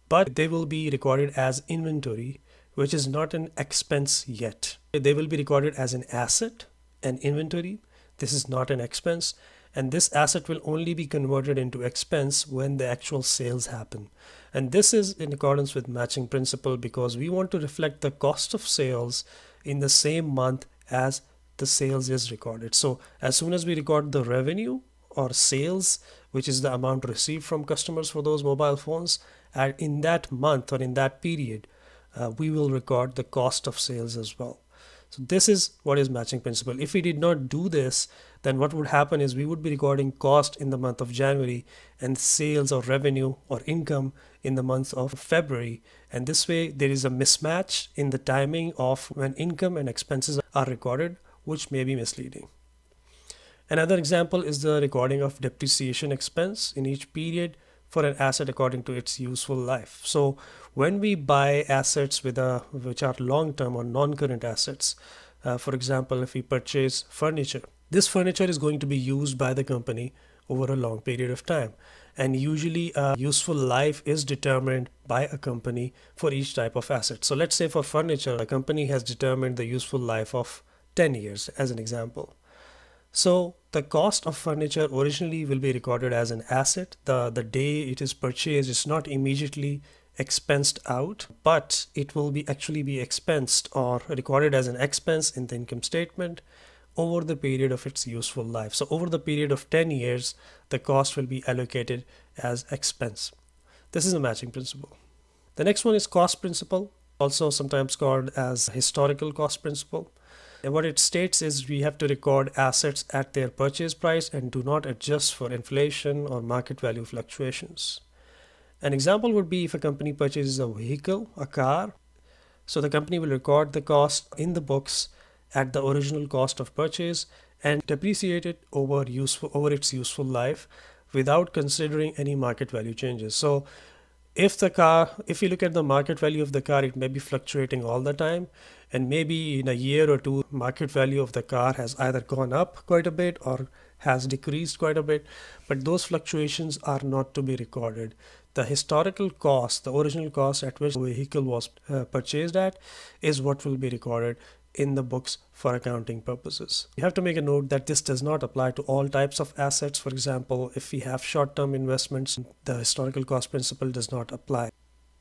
But they will be recorded as inventory, which is not an expense yet. They will be recorded as an asset, an inventory. This is not an expense. And this asset will only be converted into expense when the actual sales happen. And this is in accordance with matching principle because we want to reflect the cost of sales in the same month as the sales is recorded. So as soon as we record the revenue or sales, which is the amount received from customers for those mobile phones, and in that month or in that period, we will record the cost of sales as well. So this is what is matching principle. If we did not do this, then what would happen is we would be recording cost in the month of January and sales or revenue or income in the month of February. And this way there is a mismatch in the timing of when income and expenses are recorded, which may be misleading. Another example is the recording of depreciation expense in each period for an asset according to its useful life. So when we buy assets which are long-term or non-current assets, for example, if we purchase furniture, this furniture is going to be used by the company over a long period of time. And usually useful life is determined by a company for each type of asset. So let's say for furniture, a company has determined the useful life of 10 years as an example. So the cost of furniture originally will be recorded as an asset. The day it is purchased is not immediately expensed out, but it will be actually be expensed or recorded as an expense in the income statement over the period of its useful life. So over the period of 10 years, the cost will be allocated as expense. This is a matching principle. The next one is cost principle, also sometimes called as historical cost principle. And what it states is we have to record assets at their purchase price and do not adjust for inflation or market value fluctuations. An example would be if a company purchases a vehicle, a car, so the company will record the cost in the books at the original cost of purchase and depreciate it over its useful life without considering any market value changes. So if you look at the market value of the car, it may be fluctuating all the time, and maybe in a year or two, market value of the car has either gone up quite a bit or has decreased quite a bit, but those fluctuations are not to be recorded. The historical cost, the original cost at which the vehicle was purchased at, is what will be recorded in the books for accounting purposes. You have to make a note that this does not apply to all types of assets. For example, if we have short-term investments, the historical cost principle does not apply.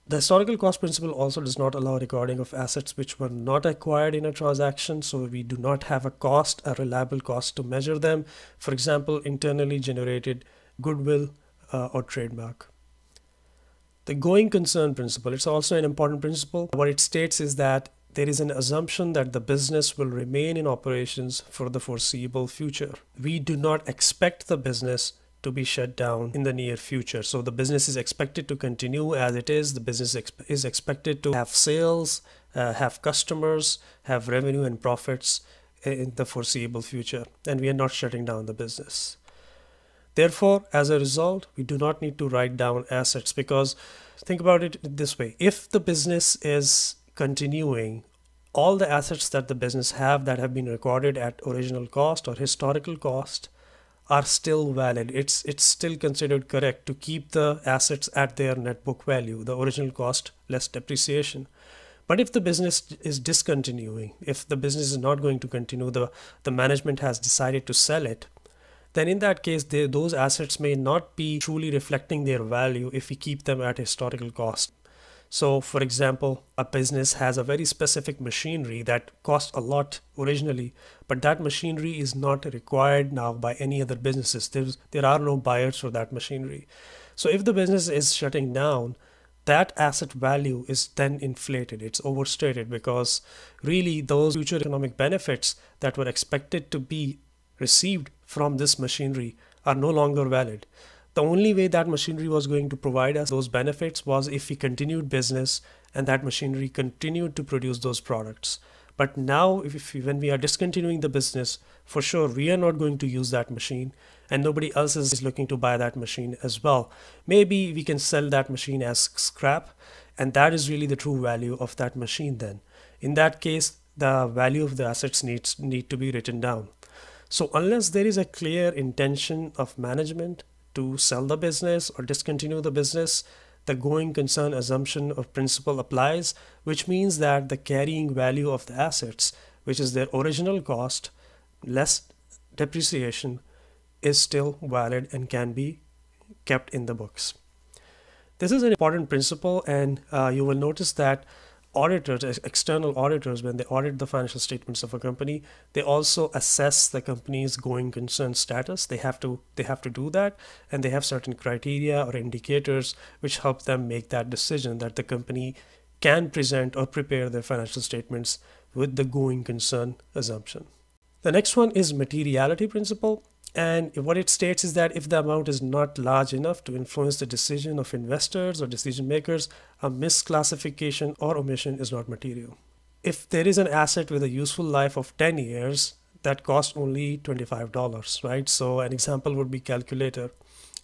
The historical cost principle also does not allow recording of assets which were not acquired in a transaction, so we do not have a reliable cost to measure them. For example, internally generated goodwill or trademark. The going concern principle, it's also an important principle. What it states is that there is an assumption that the business will remain in operations for the foreseeable future. We do not expect the business to be shut down in the near future. So the business is expected to continue as it is. The business is expected to have sales, have customers, have revenue and profits in the foreseeable future. And we are not shutting down the business. Therefore, as a result, we do not need to write down assets, because think about it this way. If the business is continuing, all the assets that the business that have been recorded at original cost or historical cost are still valid. It's still considered correct to keep the assets at their net book value, the original cost less depreciation. But if the business is discontinuing, if the business is not going to continue, the management has decided to sell it, then in that case, those assets may not be truly reflecting their value if we keep them at historical cost. So, for example, a business has a very specific machinery that cost a lot originally, but that machinery is not required now by any other businesses. There are no buyers for that machinery. So if the business is shutting down, that asset value is then inflated. It's overstated, because really those future economic benefits that were expected to be received from this machinery are no longer valid. The only way that machinery was going to provide us those benefits was if we continued business and that machinery continued to produce those products. But now, when we are discontinuing the business, for sure, we are not going to use that machine, and nobody else is looking to buy that machine as well. Maybe we can sell that machine as scrap, and that is really the true value of that machine then. In that case, the value of the assets need to be written down. So unless there is a clear intention of management to sell the business or discontinue the business, the going concern assumption of principle applies, which means that the carrying value of the assets, which is their original cost less depreciation, is still valid and can be kept in the books. This is an important principle, and you will notice that auditors, external auditors, when they audit the financial statements of a company, they also assess the company's going concern status. They have to do that, and they have certain criteria or indicators which help them make that decision that the company can present or prepare their financial statements with the going concern assumption. The next one is materiality principle. And what it states is that if the amount is not large enough to influence the decision of investors or decision makers, a misclassification or omission is not material. If there is an asset with a useful life of 10 years that costs only $25, right? So an example would be calculator.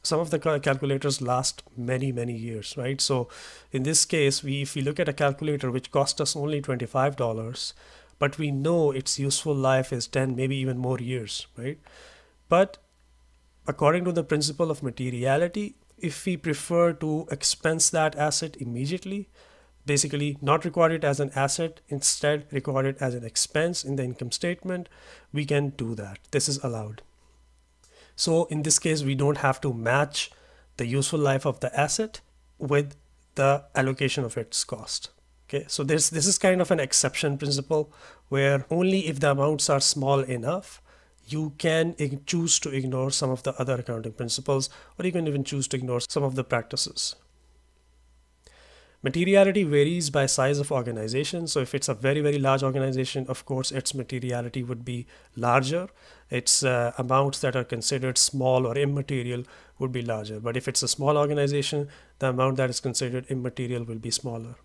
Some of the calculators last many years, right? So in this case, if we look at a calculator which cost us only $25, but we know its useful life is 10, maybe even more years, right? But according to the principle of materiality, if we prefer to expense that asset immediately, basically not record it as an asset, instead record it as an expense in the income statement, we can do that. This is allowed. So in this case, we don't have to match the useful life of the asset with the allocation of its cost. Okay, so this is kind of an exception principle where only if the amounts are small enough, you can choose to ignore some of the other accounting principles, or you can even choose to ignore some of the practices. Materiality varies by size of organization. So if it's a very, very large organization, of course, its materiality would be larger. Its amounts that are considered small or immaterial would be larger. But if it's a small organization, the amount that is considered immaterial will be smaller.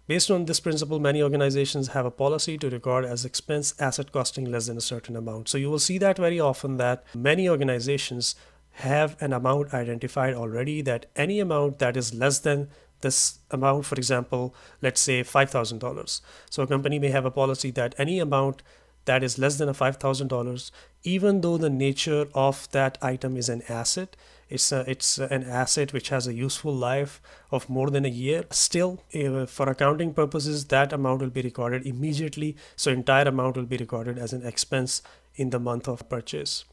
Based on this principle, many organizations have a policy to record as expense asset costing less than a certain amount. So you will see that very often that many organizations have an amount identified already, that any amount that is less than this amount, for example, let's say $5,000. So a company may have a policy that any amount that is less than $5,000, even though the nature of that item is an asset, it's an asset which has a useful life of more than a year, still for accounting purposes, that amount will be recorded immediately. So entire amount will be recorded as an expense in the month of purchase.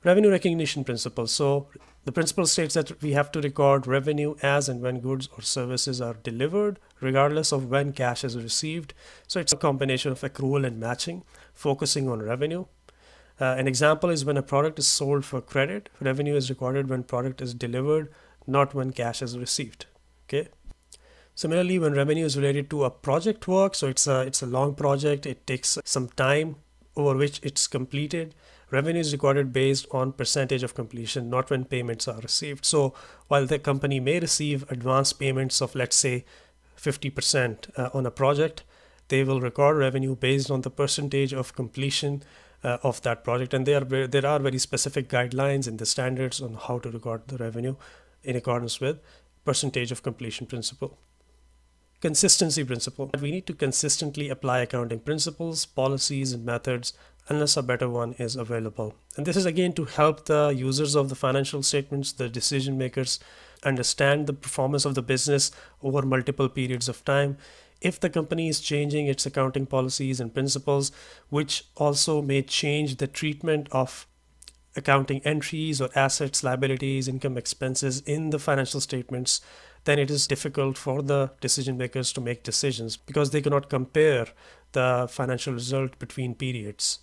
Revenue recognition principle. So the principle states that we have to record revenue as and when goods or services are delivered, regardless of when cash is received. So it's a combination of accrual and matching, focusing on revenue. An example is when a product is sold for credit, revenue is recorded when product is delivered, not when cash is received. Okay. Similarly, when revenue is related to a project work, so it's a long project, it takes some time over which it's completed. Revenue is recorded based on percentage of completion, not when payments are received. So while the company may receive advance payments of, let's say, 50% on a project, they will record revenue based on the percentage of completion of that project. And there are very specific guidelines in the standards on how to record the revenue in accordance with percentage of completion principle. Consistency principle. We need to consistently apply accounting principles, policies, and methods unless a better one is available. And this is again to help the users of the financial statements, the decision makers, understand the performance of the business over multiple periods of time. If the company is changing its accounting policies and principles, which also may change the treatment of accounting entries or assets, liabilities, income, expenses in the financial statements, then it is difficult for the decision makers to make decisions because they cannot compare the financial result between periods.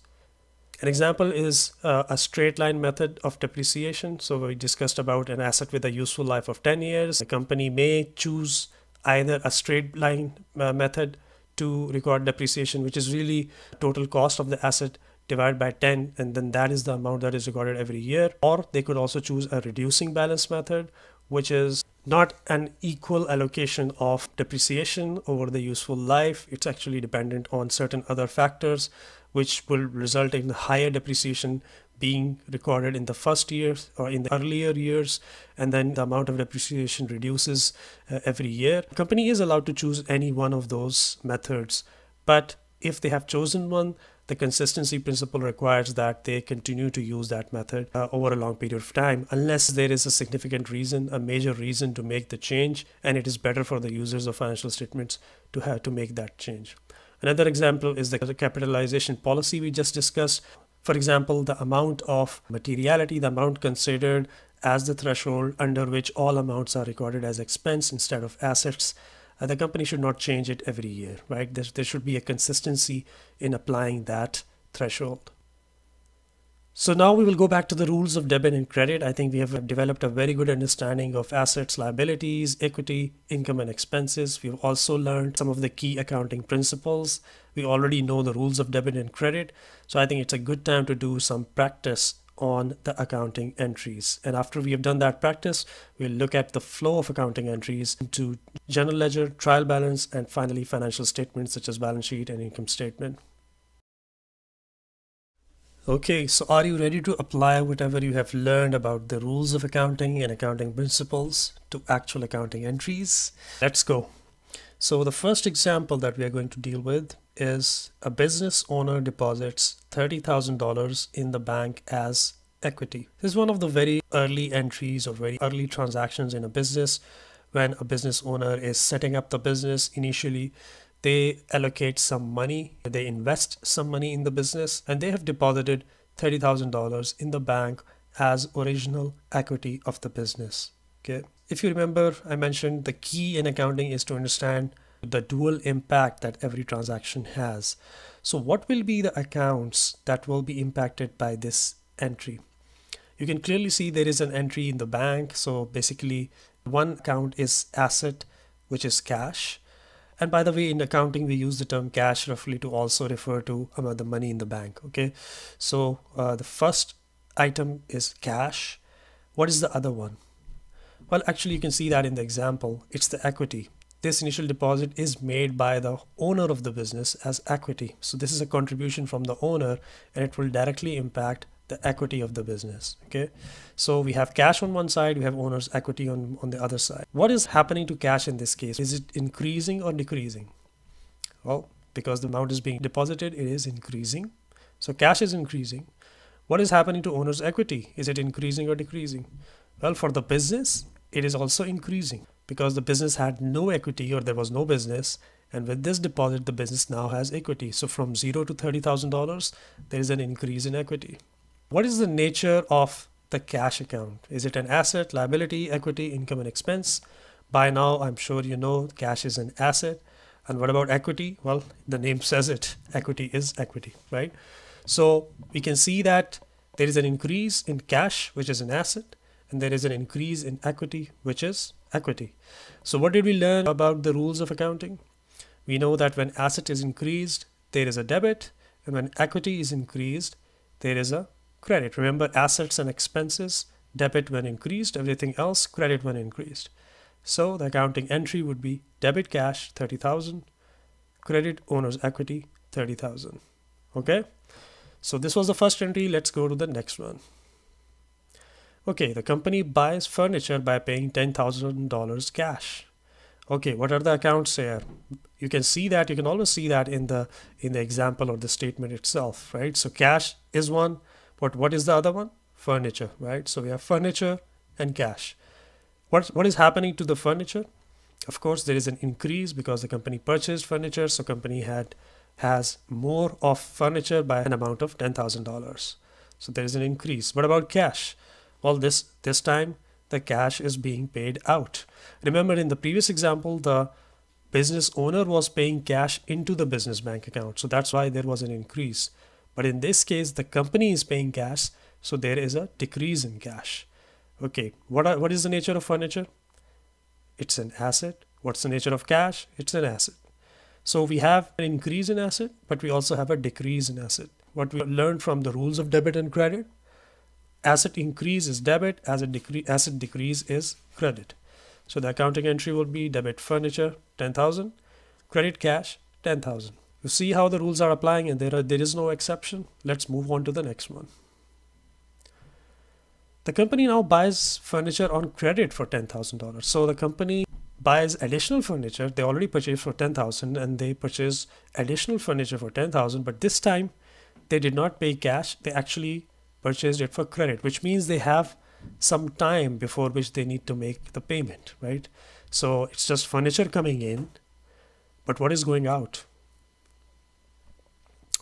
An example is a straight line method of depreciation. So we discussed about an asset with a useful life of 10 years. The company may choose either a straight line method to record depreciation, which is really total cost of the asset divided by 10, and then that is the amount that is recorded every year. Or they could also choose a reducing balance method, which is not an equal allocation of depreciation over the useful life. It's actually dependent on certain other factors, which will result in higher depreciation being recorded in the first year or in the earlier years, and then the amount of depreciation reduces every year. The company is allowed to choose any one of those methods, but if they have chosen one, the consistency principle requires that they continue to use that method over a long period of time, unless there is a significant reason, a major reason to make the change, and it is better for the users of financial statements to have to make that change. Another example is the capitalization policy we just discussed. For example, the amount of materiality, the amount considered as the threshold under which all amounts are recorded as expense instead of assets. The company should not change it every year, right? There should be a consistency in applying that threshold. So now we will go back to the rules of debit and credit. I think we have developed a very good understanding of assets, liabilities, equity, income, and expenses. We've also learned some of the key accounting principles. We already know the rules of debit and credit. So I think it's a good time to do some practice on the accounting entries. And after we have done that practice, we'll look at the flow of accounting entries into general ledger, trial balance, and finally financial statements such as balance sheet and income statement. Okay, so are you ready to apply whatever you have learned about the rules of accounting and accounting principles to actual accounting entries? Let's go. So the first example that we are going to deal with is a business owner deposits $30,000 in the bank as equity. This is one of the very early entries or very early transactions in a business when a business owner is setting up the business initially, they allocate some money, they invest some money in the business, and they have deposited $30,000 in the bank as original equity of the business. Okay. If you remember, I mentioned the key in accounting is to understand the dual impact that every transaction has. So what will be the accounts that will be impacted by this entry? You can clearly see there is an entry in the bank. So basically one account is asset, which is cash. And by the way, in accounting, we use the term cash roughly to also refer to the money in the bank. Okay. So the first item is cash. What is the other one? Well, actually, you can see that in the example, it's the equity. This initial deposit is made by the owner of the business as equity. So this is a contribution from the owner, and it will directly impact the equity of the business. Okay. So we have cash on one side, we have owner's equity on the other side. What is happening to cash in this case? Is it increasing or decreasing? Well, because the amount is being deposited, it is increasing. So cash is increasing. What is happening to owner's equity? Is it increasing or decreasing? Well, for the business, it is also increasing because the business had no equity, or there was no business. And with this deposit, the business now has equity. So from $0 to $30,000, there is an increase in equity. What is the nature of the cash account? Is it an asset, liability, equity, income, and expense? By now, I'm sure you know cash is an asset. And what about equity? Well, the name says it. Equity is equity, right? So we can see that there is an increase in cash, which is an asset, and there is an increase in equity, which is equity. So what did we learn about the rules of accounting? We know that when asset is increased, there is a debit, and when equity is increased, there is a credit. Remember, assets and expenses, debit when increased, everything else, credit when increased. So the accounting entry would be debit cash, 30,000, credit owner's equity, 30,000. Okay. So this was the first entry. Let's go to the next one. Okay, the company buys furniture by paying $10,000 cash. Okay, what are the accounts here? You can see that, you can always see that in the example or the statement itself, right? So cash is one, but what is the other one? Furniture, right? So we have furniture and cash. What is happening to the furniture? Of course, there is an increase because the company purchased furniture, so company has more of furniture by an amount of $10,000. So there is an increase. What about cash? Well, this time the cash is being paid out. Remember, in the previous example, the business owner was paying cash into the business bank account. So that's why there was an increase. But in this case, the company is paying cash. So there is a decrease in cash. Okay, what is the nature of furniture? It's an asset. What's the nature of cash? It's an asset. So we have an increase in asset, but we also have a decrease in asset. What we learned from the rules of debit and credit: asset increase is debit, asset decrease is credit. So the accounting entry will be debit furniture, 10,000, credit cash, 10,000. You see how the rules are applying, and there is no exception. Let's move on to the next one. The company now buys furniture on credit for $10,000. So the company buys additional furniture. They already purchased for 10,000 and they purchase additional furniture for 10,000, but this time they did not pay cash. They actually purchased it for credit, which means they have some time before which they need to make the payment, right? So it's just furniture coming in, but what is going out?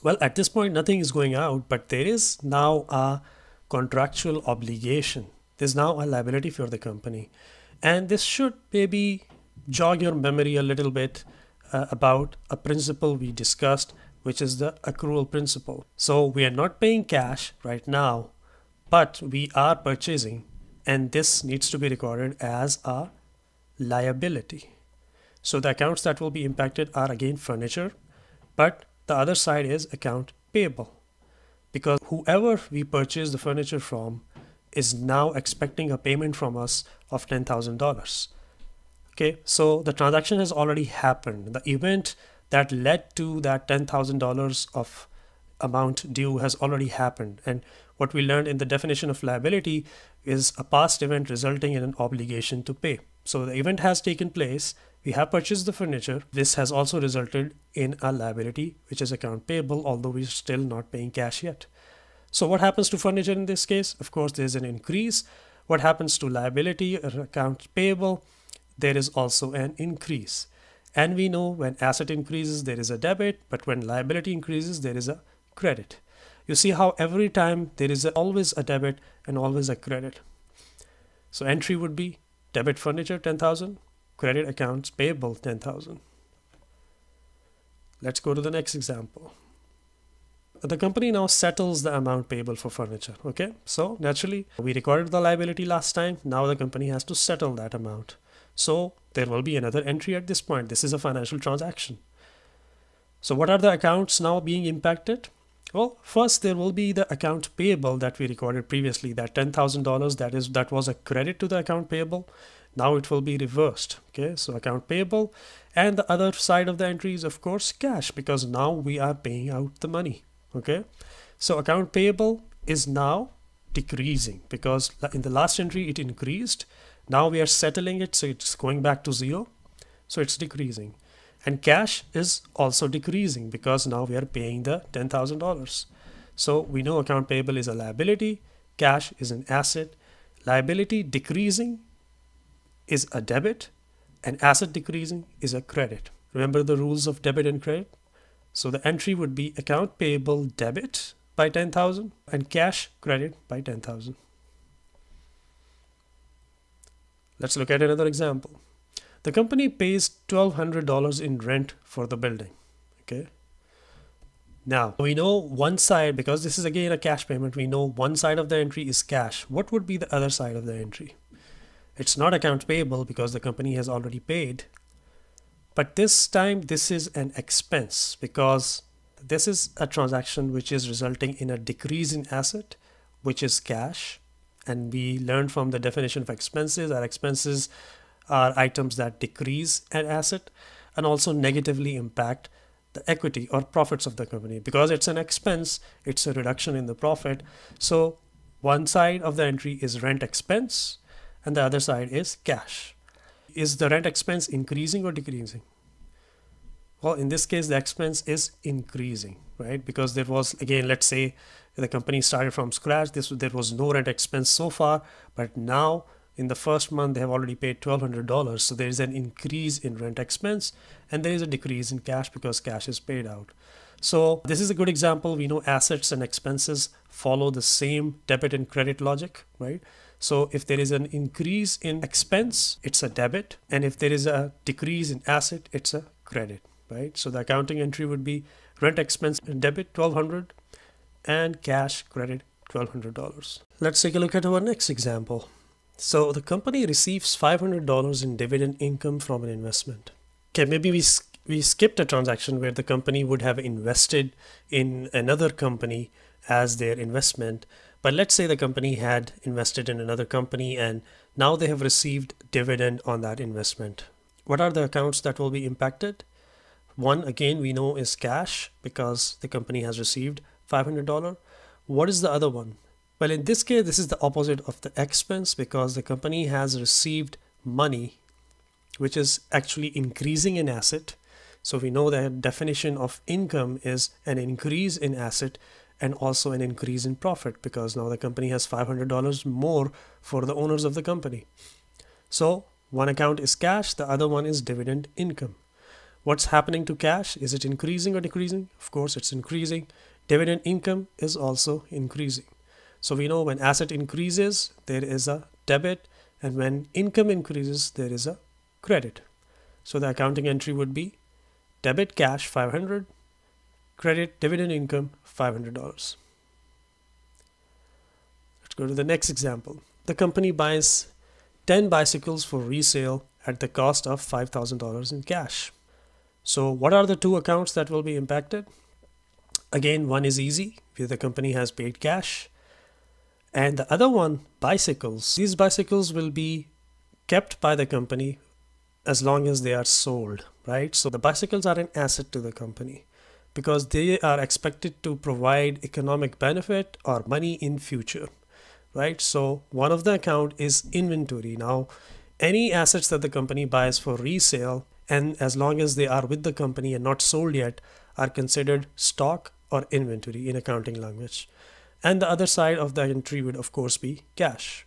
Well, at this point, nothing is going out, but there is now a contractual obligation. There's now a liability for the company. And this should maybe jog your memory a little bit about a principle we discussed, which is the accrual principle. So we are not paying cash right now, but we are purchasing, and this needs to be recorded as a liability. So the accounts that will be impacted are again furniture, but the other side is account payable, because whoever we purchase the furniture from is now expecting a payment from us of $10,000. Okay, so the transaction has already happened. The event that led to that $10,000 of amount due has already happened. And what we learned in the definition of liability is a past event resulting in an obligation to pay. So the event has taken place. We have purchased the furniture. This has also resulted in a liability, which is account payable, although we're still not paying cash yet. So what happens to furniture in this case? Of course, there's an increase. What happens to liability or account payable? there is also an increase. And we know when asset increases, there is a debit, but when liability increases, there is a credit. You see how every time there is always a debit and always a credit. So entry would be debit furniture 10,000, credit accounts payable 10,000. Let's go to the next example. The company now settles the amount payable for furniture. Okay, so naturally we recorded the liability last time. Now the company has to settle that amount. So there will be another entry at this point. This is a financial transaction. So what are the accounts now being impacted? Well, first there will be the account payable that we recorded previously, that $10,000 that was a credit to the account payable. Now it will be reversed. Okay, so account payable, and the other side of the entry is of course cash, because now we are paying out the money. Okay, so account payable is now decreasing because in the last entry it increased. Now we are settling it, so it's going back to zero, so it's decreasing. And cash is also decreasing because now we are paying the $10,000. So we know account payable is a liability, cash is an asset. Liability decreasing is a debit, and asset decreasing is a credit. Remember the rules of debit and credit? So the entry would be account payable debit by 10,000 and cash credit by 10,000. Let's look at another example. The company pays $1,200 in rent for the building. Okay. Now we know one side, because this is again a cash payment, we know one side of the entry is cash. What would be the other side of the entry? It's not account payable because the company has already paid. But this time this is an expense because this is a transaction which is resulting in a decrease in asset, which is cash. And we learned from the definition of expenses, our expenses are items that decrease an asset and also negatively impact the equity or profits of the company. Because it's an expense, it's a reduction in the profit. So one side of the entry is rent expense and the other side is cash. Is the rent expense increasing or decreasing? Well, in this case, the expense is increasing, right? Because there was, again, let's say the company started from scratch. There was no rent expense so far, but now in the first month, they have already paid $1,200. So there is an increase in rent expense and there is a decrease in cash because cash is paid out. So this is a good example. We know assets and expenses follow the same debit and credit logic, right? So if there is an increase in expense, it's a debit. And if there is a decrease in asset, it's a credit, right? So the accounting entry would be rent expense debit $1,200 and cash credit $1,200. Let's take a look at our next example. So the company receives $500 in dividend income from an investment. Okay, maybe we skipped a transaction where the company would have invested in another company as their investment. But let's say the company had invested in another company and now they have received dividend on that investment. What are the accounts that will be impacted? One, again, we know is cash because the company has received $500. What is the other one? Well, in this case, this is the opposite of the expense because the company has received money, which is actually increasing in asset. So we know that definition of income is an increase in asset and also an increase in profit because now the company has $500 more for the owners of the company. So one account is cash, the other one is dividend income. What's happening to cash? Is it increasing or decreasing? Of course, it's increasing. Dividend income is also increasing. So we know when asset increases, there is a debit, and when income increases, there is a credit. So the accounting entry would be debit cash $500, credit dividend income $500. Let's go to the next example. The company buys 10 bicycles for resale at the cost of $5,000 in cash. So what are the two accounts that will be impacted? Again, one is easy, where the company has paid cash. And the other one, bicycles. These bicycles will be kept by the company as long as they are sold, right? So the bicycles are an asset to the company because they are expected to provide economic benefit or money in future, right? So one of the account is inventory. Now, any assets that the company buys for resale, and as long as they are with the company and not sold yet, are considered stock or inventory in accounting language. And the other side of the entry would of course be cash.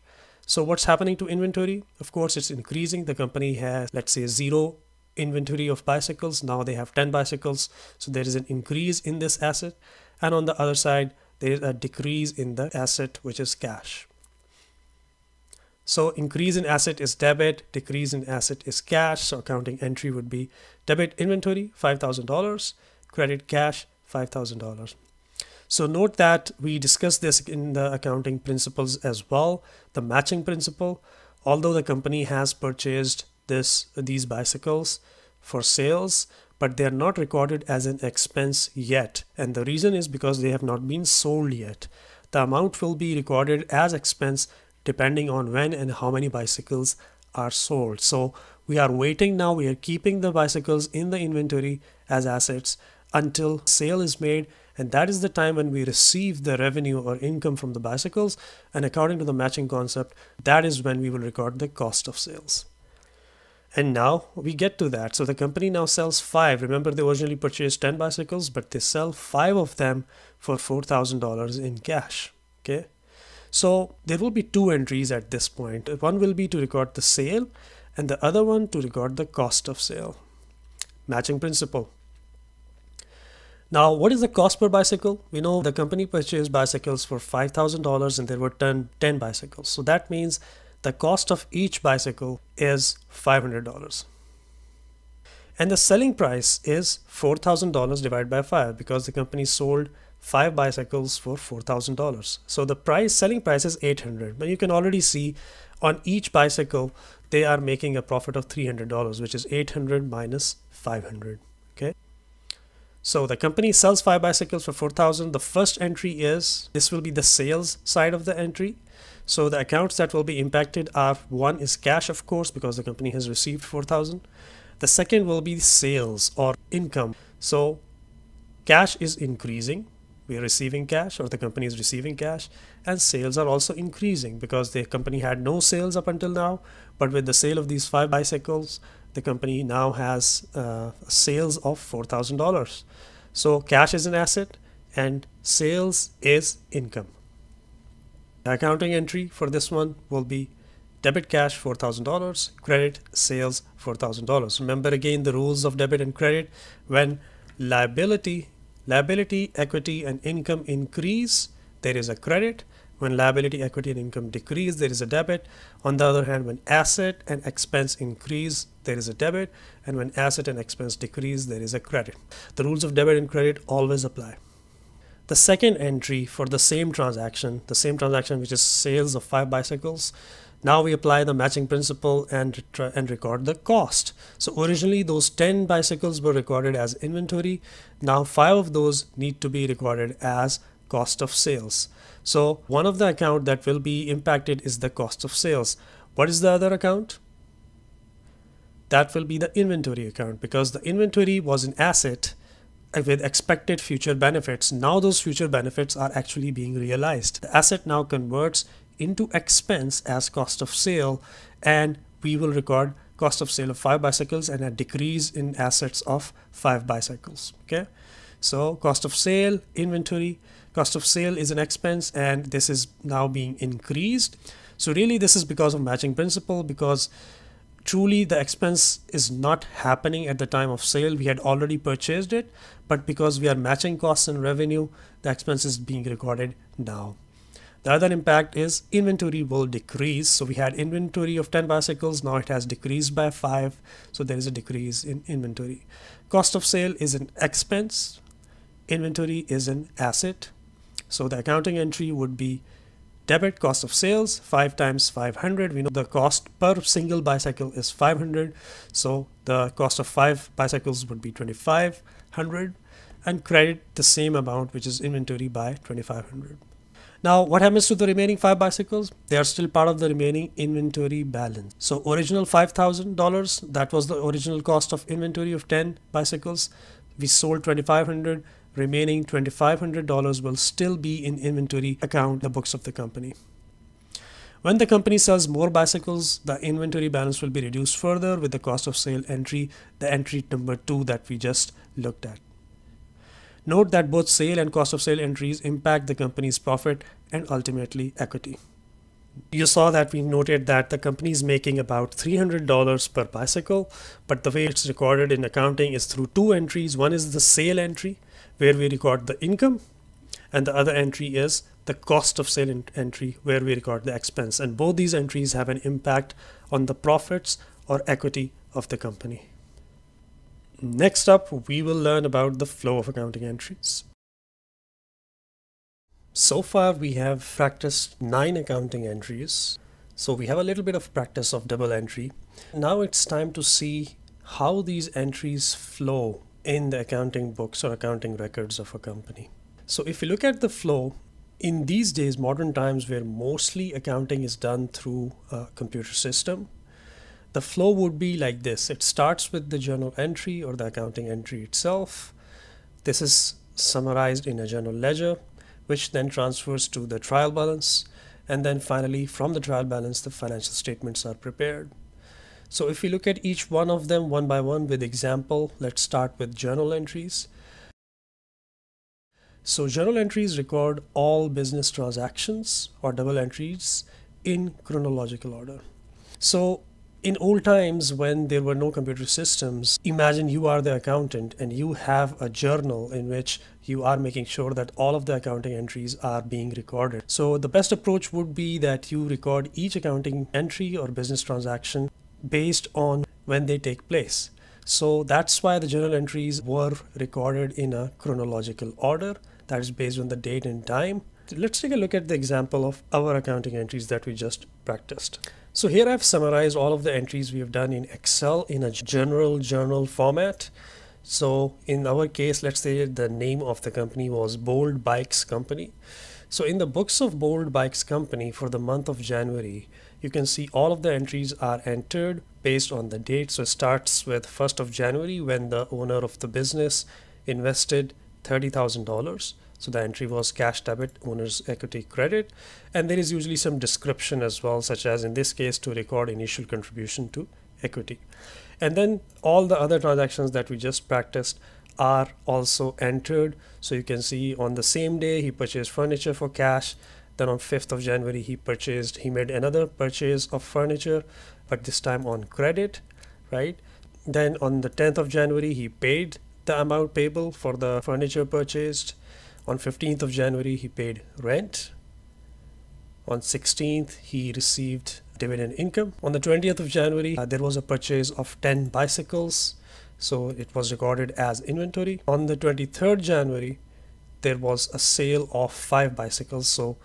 So what's happening to inventory? Of course, it's increasing. The company has, let's say, 0 inventory of bicycles. Now they have 10 bicycles. So there is an increase in this asset. And on the other side, there is a decrease in the asset, which is cash. So increase in asset is debit, decrease in asset is cash. So accounting entry would be debit inventory, $5,000, credit cash, $5,000. So note that we discussed this in the accounting principles as well, the matching principle. Although the company has purchased these bicycles for sales, but they are not recorded as an expense yet. And the reason is because they have not been sold yet. The amount will be recorded as expense depending on when and how many bicycles are sold. So we are waiting now. We are keeping the bicycles in the inventory as assets until sale is made. And that is the time when we receive the revenue or income from the bicycles. And according to the matching concept, that is when we will record the cost of sales. And now we get to that. So the company now sells 5. Remember, they originally purchased 10 bicycles, but they sell 5 of them for $4,000 in cash. Okay. So there will be 2 entries at this point. One will be to record the sale and the other one to record the cost of sale. Matching principle. Now, what is the cost per bicycle? We know the company purchased bicycles for $5,000 and there were 10 bicycles. So that means the cost of each bicycle is $500. And the selling price is $4,000 divided by 5 because the company sold 5 bicycles for $4,000. So the selling price is $800. But you can already see on each bicycle, they are making a profit of $300, which is 800 minus 500. Okay. So the company sells 5 bicycles for $4,000. The first entry this will be the sales side of the entry. So the accounts that will be impacted are, one is cash, of course, because the company has received $4,000. The second will be sales or income. So cash is increasing. We are receiving cash, or the company is receiving cash, and sales are also increasing because the company had no sales up until now. But with the sale of these 5 bicycles, the company now has sales of $4,000. So cash is an asset and sales is income. The accounting entry for this one will be debit cash $4,000, credit sales $4,000. Remember again the rules of debit and credit. When liability, equity, and income increase, there is a credit. When liability, equity, and income decrease, there is a debit. On the other hand, when asset and expense increase, there is a debit. And when asset and expense decrease, there is a credit. The rules of debit and credit always apply. The second entry for the same transaction which is sales of 5 bicycles, now we apply the matching principle and record the cost. So originally those 10 bicycles were recorded as inventory. Now 5 of those need to be recorded as cost of sales. So one of the account that will be impacted is the cost of sales. What is the other account? That will be the inventory account, because the inventory was an asset with expected future benefits. Now those future benefits are actually being realized. The asset now converts into expense as cost of sale, and we will record cost of sale of 5 bicycles and a decrease in assets of 5 bicycles. Okay, so cost of sale, inventory, cost of sale is an expense, and this is now being increased. So really this is because of matching principle, because truly the expense is not happening at the time of sale. We had already purchased it, but because we are matching costs and revenue, the expense is being recorded now. The other impact is inventory will decrease. So we had inventory of 10 bicycles, now it has decreased by 5. So there is a decrease in inventory. Cost of sale is an expense, inventory is an asset. So the accounting entry would be debit cost of sales 5 times 500. We know the cost per single bicycle is 500. So the cost of 5 bicycles would be 2500, and credit the same amount, which is inventory, by 2500. Now what happens to the remaining 5 bicycles? They are still part of the remaining inventory balance. So original $5,000, that was the original cost of inventory of 10 bicycles. We sold 2500. Remaining $2,500 will still be in inventory account, the books of the company. When the company sells more bicycles, the inventory balance will be reduced further with the cost of sale entry, the entry number 2 that we just looked at. Note that both sale and cost of sale entries impact the company's profit and ultimately equity. You saw that we noted that the company is making about $300 per bicycle, but the way it's recorded in accounting is through two entries. One is the sale entry, where we record the income, and the other entry is the cost of sale entry, where we record the expense. And both these entries have an impact on the profits or equity of the company. Next up, we will learn about the flow of accounting entries. So far, we have practiced 9 accounting entries. So we have a little bit of practice of double entry. Now it's time to see how these entries flow in the accounting books or accounting records of a company. So if you look at the flow, in these days, modern times, where mostly accounting is done through a computer system, the flow would be like this. It starts with the journal entry or the accounting entry itself. This is summarized in a journal ledger, which then transfers to the trial balance. And then finally, from the trial balance, the financial statements are prepared. So if we look at each one of them one by one with example, let's start with journal entries. So journal entries record all business transactions or double entries in chronological order. So in old times, when there were no computer systems, imagine you are the accountant and you have a journal in which you are making sure that all of the accounting entries are being recorded. So the best approach would be that you record each accounting entry or business transaction based on when they take place. So that's why the journal entries were recorded in a chronological order, that is based on the date and time. Let's take a look at the example of our accounting entries that we just practiced. So here I've summarized all of the entries we have done in Excel in a general journal format. So in our case, let's say the name of the company was Bold Bikes Company. So in the books of Bold Bikes Company for the month of January, you can see all of the entries are entered based on the date. So it starts with 1st of January when the owner of the business invested $30,000. So the entry was cash debit, owner's equity credit, and there is usually some description as well, such as in this case to record initial contribution to equity. And then all the other transactions that we just practiced are also entered. So you can see on the same day he purchased furniture for cash. Then on 5th of January he made another purchase of furniture, but this time on credit, right? Then on the 10th of January he paid the amount payable for the furniture purchased. On 15th of January, he paid rent. On 16th, he received dividend income. On the 20th of January, there was a purchase of 10 bicycles. So it was recorded as inventory. On the 23rd January, there was a sale of 5 bicycles. So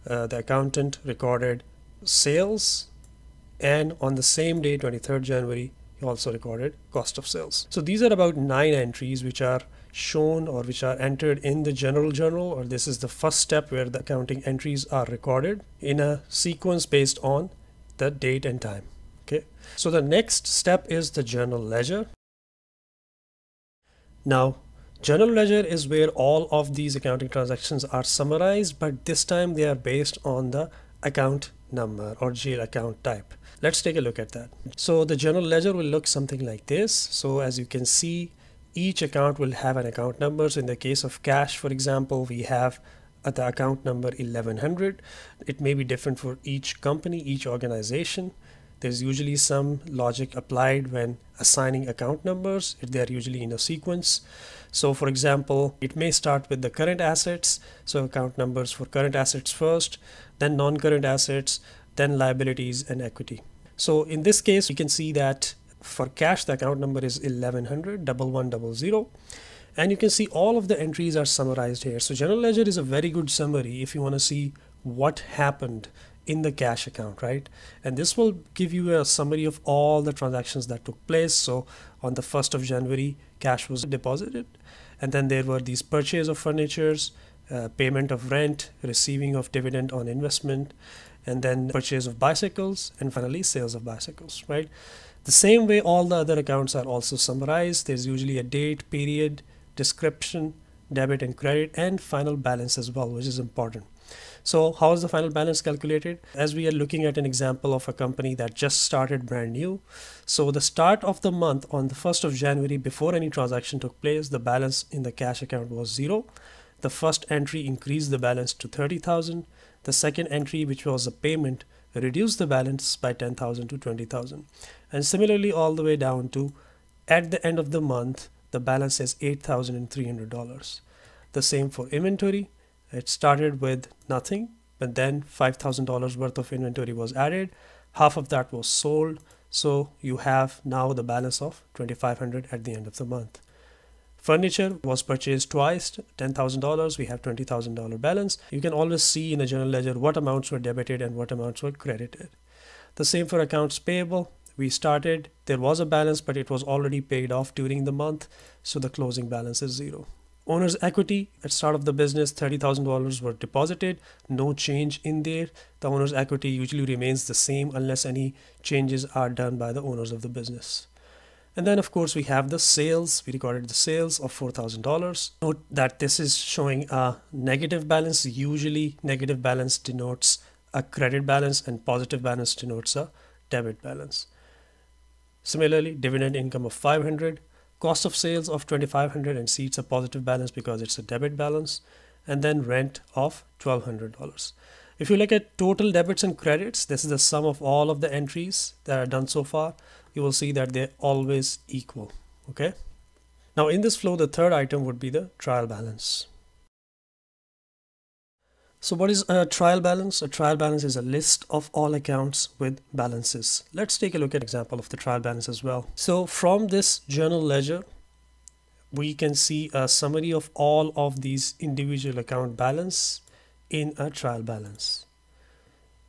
the accountant recorded sales. And on the same day, 23rd January, he also recorded cost of sales. So these are about 9 entries which are shown or which are entered in the general journal, or this is the first step where the accounting entries are recorded in a sequence based on the date and time. Okay, so the next step is the journal ledger. Now, journal ledger is where all of these accounting transactions are summarized, but this time they are based on the account number or GL account type. Let's take a look at that. So the journal ledger will look something like this. So as you can see, each account will have an account number. So in the case of cash, for example, we have the account number 1100. It may be different for each company, each organization. There's usually some logic applied when assigning account numbers. They're usually in a sequence. So for example, it may start with the current assets. So account numbers for current assets first, then non-current assets, then liabilities and equity. So in this case, you can see that for cash, the account number is 1100 1100, and you can see all of the entries are summarized here. So general ledger is a very good summary if you want to see what happened in the cash account, right? And this will give you a summary of all the transactions that took place. So on the 1st of January, cash was deposited, and then there were these purchase of furnitures, payment of rent, receiving of dividend on investment, and then purchase of bicycles, and finally sales of bicycles, right? The same way all the other accounts are also summarized. There's usually a date, period, description, debit and credit, and final balance as well, which is important. So how is the final balance calculated? As we are looking at an example of a company that just started brand new. So the start of the month on the 1st of January, before any transaction took place, the balance in the cash account was 0. the first entry increased the balance to 30,000. The second entry, which was a payment, reduced the balance by 10,000 to 20,000. And similarly, all the way down to at the end of the month, the balance is $8,300. The same for inventory. It started with nothing, but then $5,000 worth of inventory was added. Half of that was sold. So you have now the balance of $2,500 at the end of the month. Furniture was purchased twice, $10,000. We have $20,000 balance. You can always see in a journal ledger what amounts were debited and what amounts were credited. The same for accounts payable. We started, there was a balance, but it was already paid off during the month. So the closing balance is zero. Owner's equity at start of the business, $30,000 were deposited. No change in there. The owner's equity usually remains the same unless any changes are done by the owners of the business. And then of course we have the sales. We recorded the sales of $4,000. Note that this is showing a negative balance. Usually negative balance denotes a credit balance and positive balance denotes a debit balance. Similarly, dividend income of $500. Cost of sales of $2,500, and see it's a positive balance because it's a debit balance. And then rent of $1,200. If you look at total debits and credits, this is the sum of all of the entries that are done so far. You will see that they're always equal. Okay. Now in this flow, the third item would be the trial balance. So what is a trial balance? A trial balance is a list of all accounts with balances. Let's take a look at an example of the trial balance as well. So from this journal ledger, we can see a summary of all of these individual account balance in a trial balance.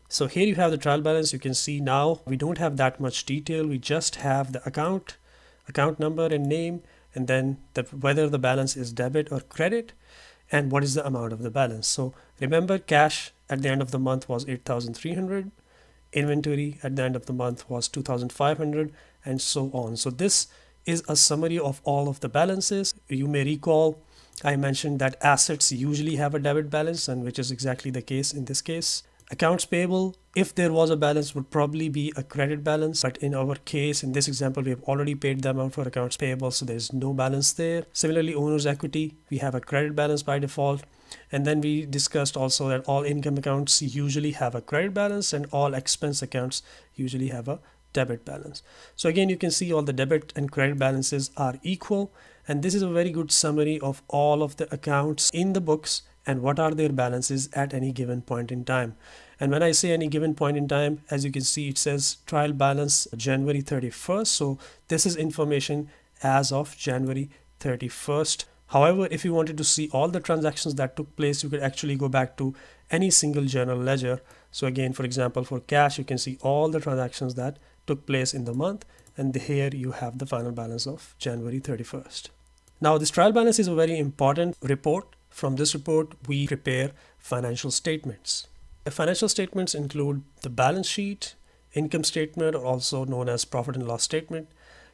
So here you have the trial balance. You can see now we don't have that much detail. We just have the account number and name, and then whether the balance is debit or credit, and what is the amount of the balance. So remember, cash at the end of the month was $8,300. Inventory at the end of the month was $2,500, and so on. So this is a summary of all of the balances. You may recall I mentioned that assets usually have a debit balance, and which is exactly the case in this case. Accounts payable, if there was a balance, would probably be a credit balance. But in our case, in this example, we have already paid the amount for accounts payable, so there's no balance there. Similarly, owner's equity, we have a credit balance by default. And then we discussed also that all income accounts usually have a credit balance and all expense accounts usually have a debit balance. So again, you can see all the debit and credit balances are equal. And this is a very good summary of all of the accounts in the books and what are their balances at any given point in time. And when I say any given point in time, as you can see, it says trial balance January 31st. So this is information as of January 31st. However, if you wanted to see all the transactions that took place, you could actually go back to any single journal ledger. So again, for example, for cash, you can see all the transactions that took place in the month. And here you have the final balance of January 31st. Now, this trial balance is a very important report. From this report, we prepare financial statements. The financial statements include the balance sheet, income statement, or also known as profit and loss statement,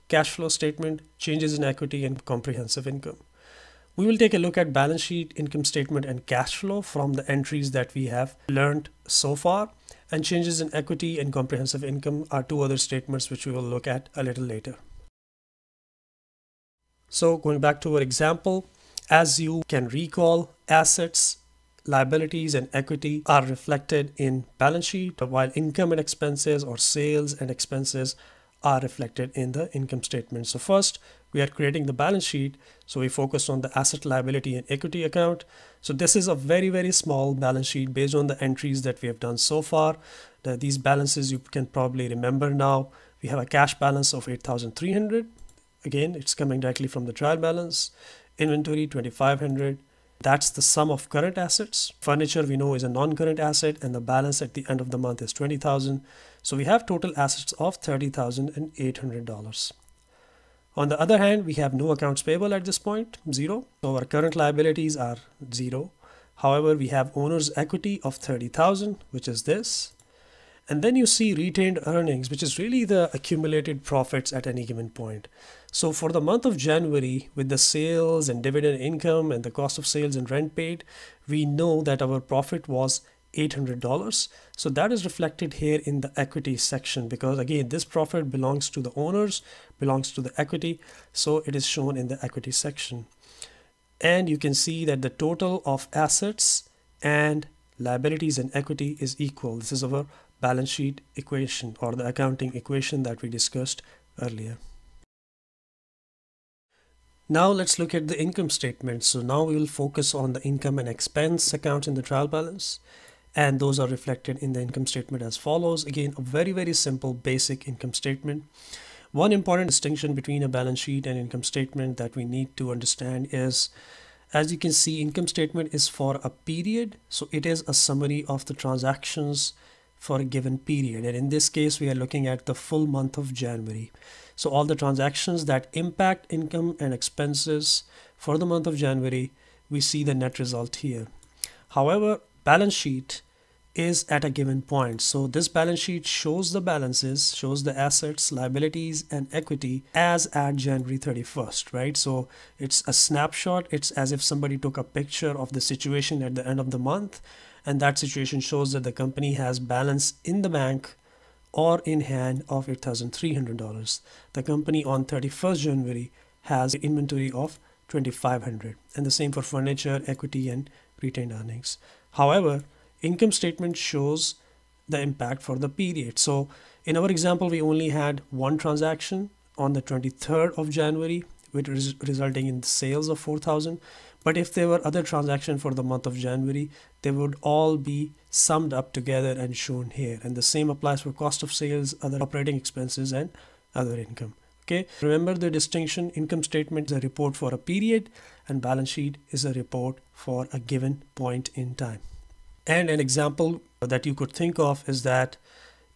cash flow statement, changes in equity, and comprehensive income. We will take a look at balance sheet, income statement, and cash flow from the entries that we have learned so far. And changes in equity and comprehensive income are two other statements which we will look at a little later. So going back to our example, as you can recall, assets, liabilities, and equity are reflected in balance sheet, while income and expenses or sales and expenses are reflected in the income statement. So first, we are creating the balance sheet. So we focus on the asset, liability, and equity account. So this is a very, very small balance sheet based on the entries that we have done so far. These balances you can probably remember now. We have a cash balance of $8,300. Again, it's coming directly from the trial balance. Inventory $2,500. That's the sum of current assets. Furniture we know is a non-current asset, and the balance at the end of the month is $20,000. So we have total assets of $30,800. On the other hand, we have no accounts payable at this point, zero. So our current liabilities are zero. However, we have owner's equity of $30,000, which is this. And then you see retained earnings, which is really the accumulated profits at any given point. So for the month of January, with the sales and dividend income and the cost of sales and rent paid, we know that our profit was $800. So that is reflected here in the equity section, because again, this profit belongs to the owners, belongs to the equity. So it is shown in the equity section. And you can see that the total of assets and liabilities and equity is equal. This is our balance sheet equation, or the accounting equation that we discussed earlier. Now let's look at the income statement. So now we will focus on the income and expense account in the trial balance, and those are reflected in the income statement as follows. Again, a very simple basic income statement. One important distinction between a balance sheet and income statement that we need to understand is, as you can see, income statement is for a period, so it is a summary of the transactions for a given period, and in this case we are looking at the full month of January. So all the transactions that impact income and expenses for the month of January, we see the net result here. However, balance sheet is at a given point. So this balance sheet shows the balances, shows the assets, liabilities, and equity as at January 31st, right? So it's a snapshot. It's as if somebody took a picture of the situation at the end of the month, and that situation shows that the company has balance in the bank or in hand of $8,300. The company on 31st January has inventory of $2,500, and the same for furniture, equity, and retained earnings. However, income statement shows the impact for the period. So in our example, we only had one transaction on the 23rd of January, which is resulting in sales of 4,000. But if there were other transactions for the month of January, they would all be summed up together and shown here. And the same applies for cost of sales, other operating expenses, and other income. Okay, remember the distinction. Income statement is a report for a period, and balance sheet is a report for a given point in time. And an example that you could think of is that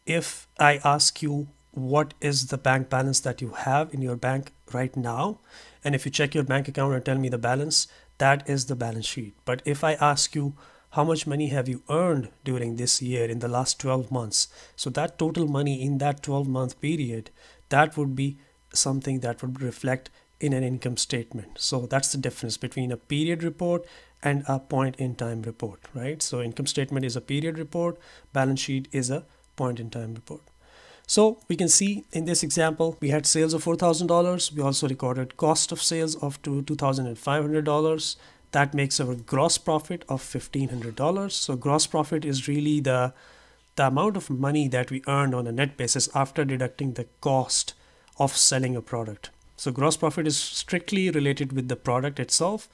if I ask you what is the bank balance that you have in your bank right now, and if you check your bank account and tell me the balance, that is the balance sheet. But if I ask you how much money have you earned during this year in the last 12 months, so that total money in that 12-month period, that would be something that would reflect in an income statement. So that's the difference between a period report and a point in time report, right? So income statement is a period report, balance sheet is a point in time report. So we can see in this example, we had sales of $4,000. We also recorded cost of sales of $2,500. That makes our gross profit of $1,500. So gross profit is really the amount of money that we earned on a net basis after deducting the cost of selling a product. So gross profit is strictly related with the product itself.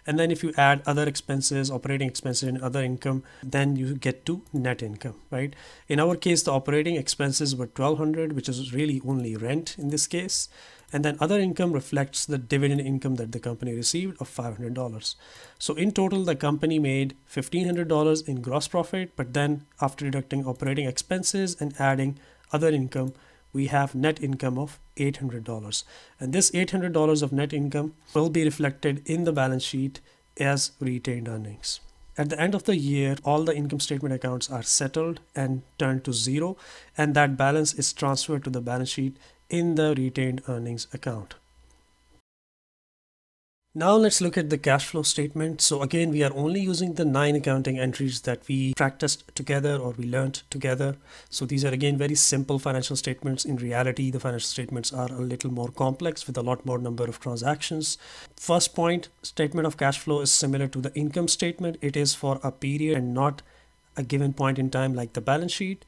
And then if you add other expenses, operating expenses, and other income, then you get to net income, right? In our case, the operating expenses were $1,200, which is really only rent in this case. And then other income reflects the dividend income that the company received of $500. So in total, the company made $1,500 in gross profit, but then after deducting operating expenses and adding other income, we have net income of $800. And this $800 of net income will be reflected in the balance sheet as retained earnings. At the end of the year, all the income statement accounts are settled and turned to zero, and that balance is transferred to the balance sheet in the retained earnings account. Now let's look at the cash flow statement. So again, we are only using the 9 accounting entries that we practiced together or we learned together. So these are again very simple financial statements. In reality, the financial statements are a little more complex with a lot more number of transactions. First point, statement of cash flow is similar to the income statement. It is for a period and not a given point in time like the balance sheet.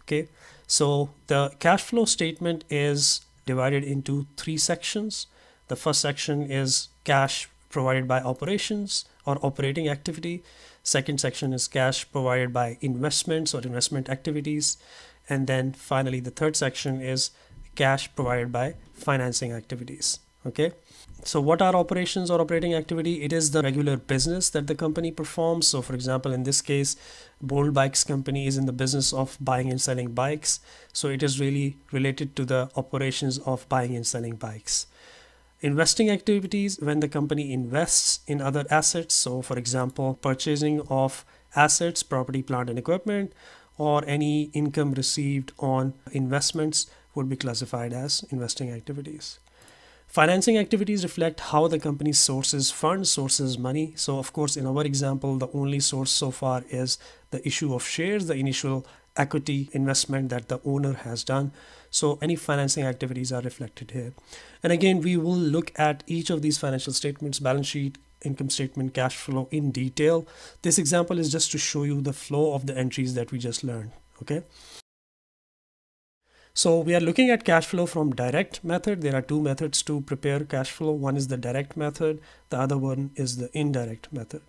Okay, so the cash flow statement is divided into 3 sections. The first section is cash provided by operations or operating activity. Second section is cash provided by investments or investment activities. And then finally, the third section is cash provided by financing activities. Okay. So what are operations or operating activity? It is the regular business that the company performs. So for example, in this case, Bold Bikes company is in the business of buying and selling bikes. So it is really related to the operations of buying and selling bikes. Investing activities, when the company invests in other assets. So for example, purchasing of assets, property, plant and equipment, or any income received on investments would be classified as investing activities. Financing activities reflect how the company sources funds, sources money. So of course, in our example, the only source so far is the issue of shares, the initial equity investment that the owner has done. So any financing activities are reflected here. And again, we will look at each of these financial statements, balance sheet, income statement cash flow in detail. This example is just to show you the flow of the entries that we just learned. Okay. So we are looking at cash flow from direct method. There are two methods to prepare cash flow. One is the direct method. The other one is the indirect method.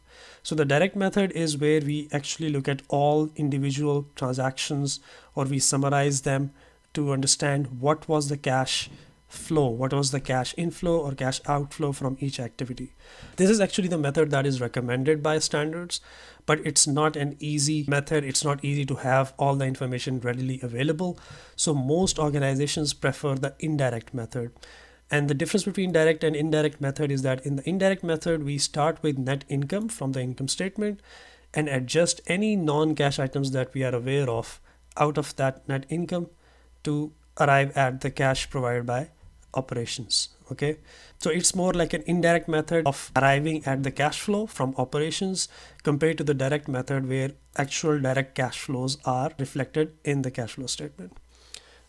So the direct method is where we actually look at all individual transactions, or we summarize them to understand what was the cash flow, what was the cash inflow or cash outflow from each activity. This is actually the method that is recommended by standards, but it's not an easy method. It's not easy to have all the information readily available. So most organizations prefer the indirect method. And the difference between direct and indirect method is that in the indirect method, we start with net income from the income statement and adjust any non-cash items that we are aware of out of that net income to arrive at the cash provided by operations. Okay, so it's more like an indirect method of arriving at the cash flow from operations compared to the direct method where actual direct cash flows are reflected in the cash flow statement.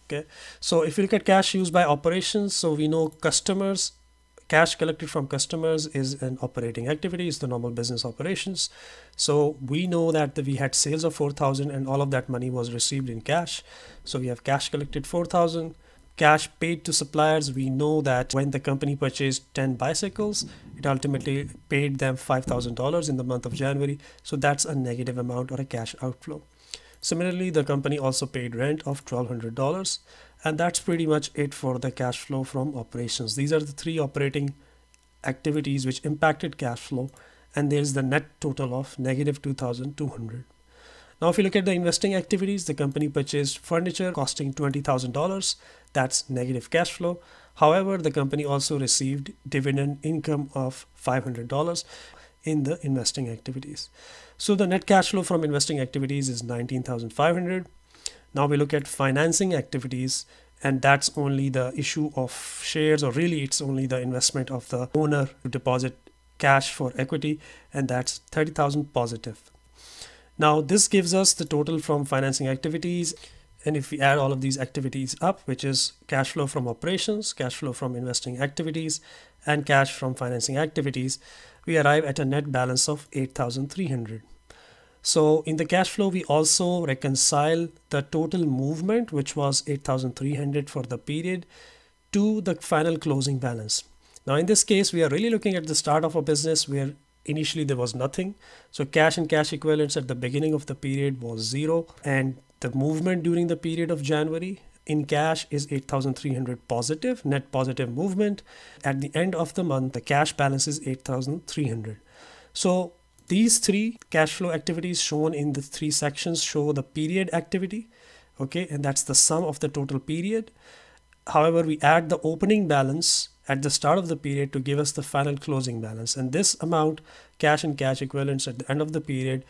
Okay, so if you look at cash used by operations, so we know customers, cash collected from customers is an operating activity, is the normal business operations. So we know that we had sales of 4,000 and all of that money was received in cash. So we have cash collected 4,000. Cash paid to suppliers, we know that when the company purchased 10 bicycles, it ultimately paid them $5,000 in the month of January. So that's a negative amount or a cash outflow. Similarly, the company also paid rent of $1,200, and that's pretty much it for the cash flow from operations. These are the three operating activities which impacted cash flow, and there's the net total of negative $2,200. Now, if you look at the investing activities, the company purchased furniture costing $20,000. That's negative cash flow. However, the company also received dividend income of $500 in the investing activities. So the net cash flow from investing activities is $19,500. Now we look at financing activities, and that's only the issue of shares, or really it's only the investment of the owner to deposit cash for equity, and that's $30,000 positive. Now this gives us the total from financing activities, and if we add all of these activities up, which is cash flow from operations, cash flow from investing activities, and cash from financing activities, we arrive at a net balance of 8,300. So in the cash flow, we also reconcile the total movement, which was 8,300 for the period, to the final closing balance. Now in this case, we are really looking at the start of a business where initially there was nothing. So cash and cash equivalents at the beginning of the period was 0, and the movement during the period of January in cash is 8,300 positive, net positive movement. At the end of the month, the cash balance is 8,300. So these three cash flow activities shown in the three sections show the period activity, okay, and that's the sum of the total period. However, we add the opening balance at the start of the period to give us the final closing balance, and this amount, cash and cash equivalents at the end of the period,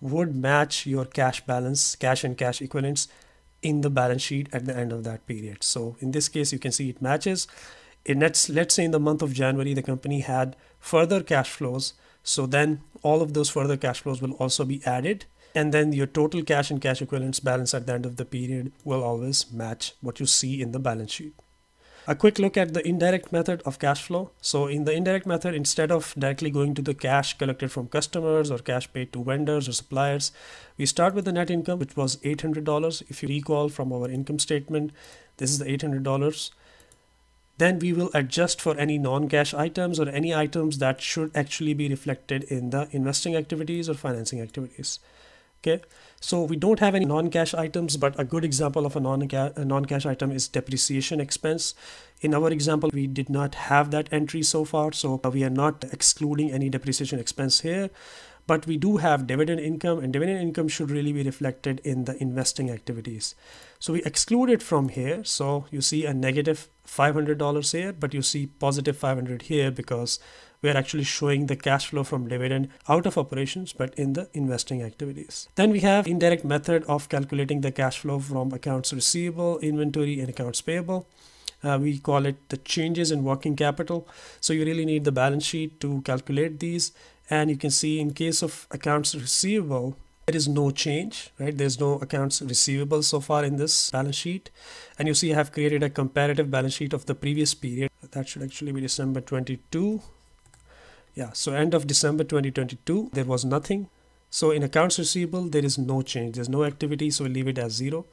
would match your cash balance, cash and cash equivalents in the balance sheet at the end of that period. So in this case, you can see it matches. Let's say in the month of January, the company had further cash flows. So then all of those further cash flows will also be added. And then your total cash and cash equivalents balance at the end of the period will always match what you see in the balance sheet. A quick look at the indirect method of cash flow. So in the indirect method, instead of directly going to the cash collected from customers or cash paid to vendors or suppliers, we start with the net income, which was $800. If you recall from our income statement, this is the $800. Then we will adjust for any non-cash items or any items that should actually be reflected in the investing activities or financing activities. Okay, so we don't have any non-cash items, but a good example of a non-cash item is depreciation expense. In our example, we did not have that entry so far, so we are not excluding any depreciation expense here. But we do have dividend income, and dividend income should really be reflected in the investing activities. So we exclude it from here. So you see a negative $500 here, but you see positive 500 here because we are actually showing the cash flow from dividend out of operations, but in the investing activities. Then we have indirect method of calculating the cash flow from accounts receivable, inventory, and accounts payable. We call it the changes in working capital. So you really need the balance sheet to calculate these. And you can see in case of accounts receivable, there is no change, right? There's no accounts receivable so far in this balance sheet. And you see I have created a comparative balance sheet of the previous period. That should actually be December 22. Yeah, so end of December 2022, there was nothing. So in accounts receivable, there is no change. There's no activity, so we leave it as 0.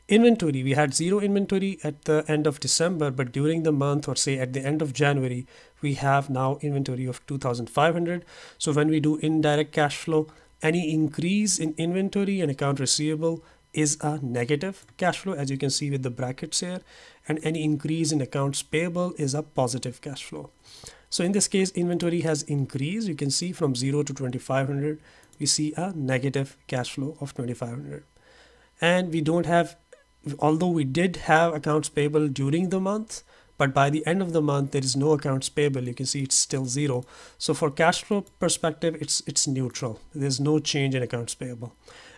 Inventory, we had 0 inventory at the end of December, but during the month, or say at the end of January, we have now inventory of 2,500. So when we do indirect cash flow, any increase in inventory and account receivable is a negative cash flow, as you can see with the brackets here, and any increase in accounts payable is a positive cash flow. So in this case, inventory has increased. You can see from 0 to 2,500, we see a negative cash flow of 2,500. And we don't have, although we did have accounts payable during the month, but by the end of the month, there is no accounts payable. You can see it's still 0. So for cash flow perspective, it's neutral. There's no change in accounts payable.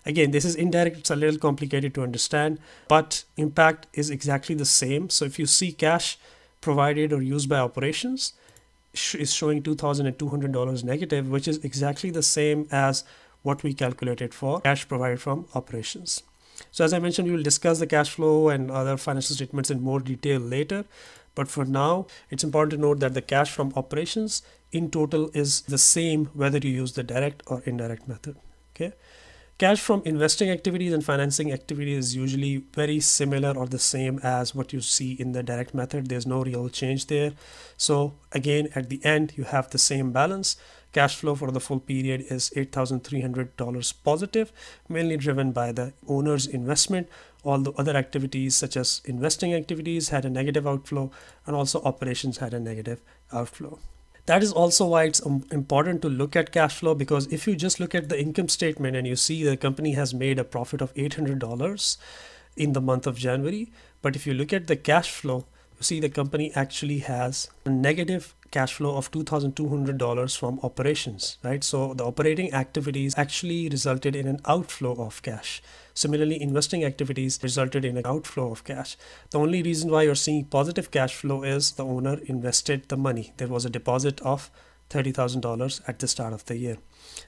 Again, this is indirect. It's a little complicated to understand, but impact is exactly the same. So if you see cash provided or used by operations is showing $2,200 negative, which is exactly the same as what we calculated for cash provided from operations. So as I mentioned, we will discuss the cash flow and other financial statements in more detail later. But for now, it's important to note that the cash from operations in total is the same whether you use the direct or indirect method. Okay. Cash from investing activities and financing activities is usually very similar or the same as what you see in the direct method. There's no real change there. So again, at the end, you have the same balance. Cash flow for the full period is $8,300 positive, mainly driven by the owner's investment. All the other activities such as investing activities had a negative outflow, and also operations had a negative outflow. That is also why it's important to look at cash flow, because if you just look at the income statement and you see the company has made a profit of $800 in the month of January, but if you look at the cash flow, you see the company actually has a negative cash flow of $2,200 from operations, right? So the operating activities actually resulted in an outflow of cash. Similarly, investing activities resulted in an outflow of cash. The only reason why you're seeing positive cash flow is the owner invested the money. There was a deposit of $30,000 at the start of the year.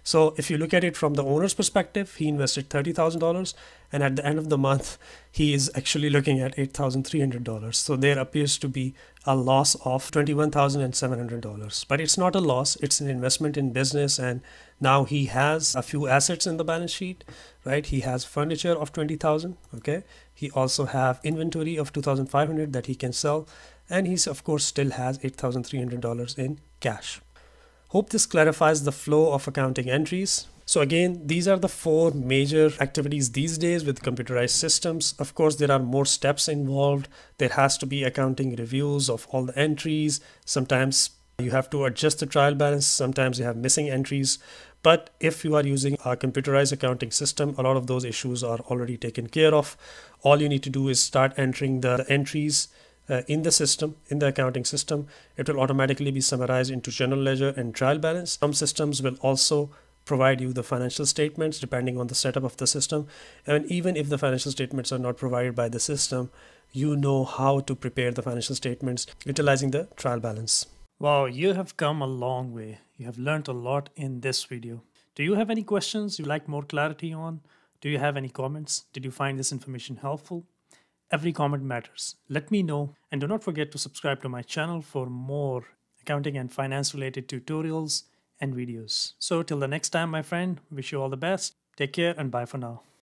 So if you look at it from the owner's perspective, he invested $30,000, and at the end of the month, he is actually looking at $8,300. So there appears to be a loss of $21,700. But it's not a loss, it's an investment in business, and now he has a few assets in the balance sheet, right? He has furniture of $20,000, okay? He also have inventory of $2,500 that he can sell, and he's of course still has $8,300 in cash. Hope this clarifies the flow of accounting entries. So again, these are the 4 major activities these days with computerized systems. Of course, there are more steps involved. There has to be accounting reviews of all the entries. Sometimes you have to adjust the trial balance. Sometimes you have missing entries. But if you are using a computerized accounting system, a lot of those issues are already taken care of. All you need to do is start entering the entries in the system, in the accounting system. It will automatically be summarized into general ledger and trial balance. Some systems will also provide you the financial statements depending on the setup of the system. And even if the financial statements are not provided by the system, you know how to prepare the financial statements utilizing the trial balance. Wow, you have come a long way. You have learned a lot in this video. Do you have any questions you'd like more clarity on? Do you have any comments? Did you find this information helpful? Every comment matters. Let me know, and do not forget to subscribe to my channel for more accounting and finance related tutorials and videos. So till the next time, my friend, wish you all the best. Take care and bye for now.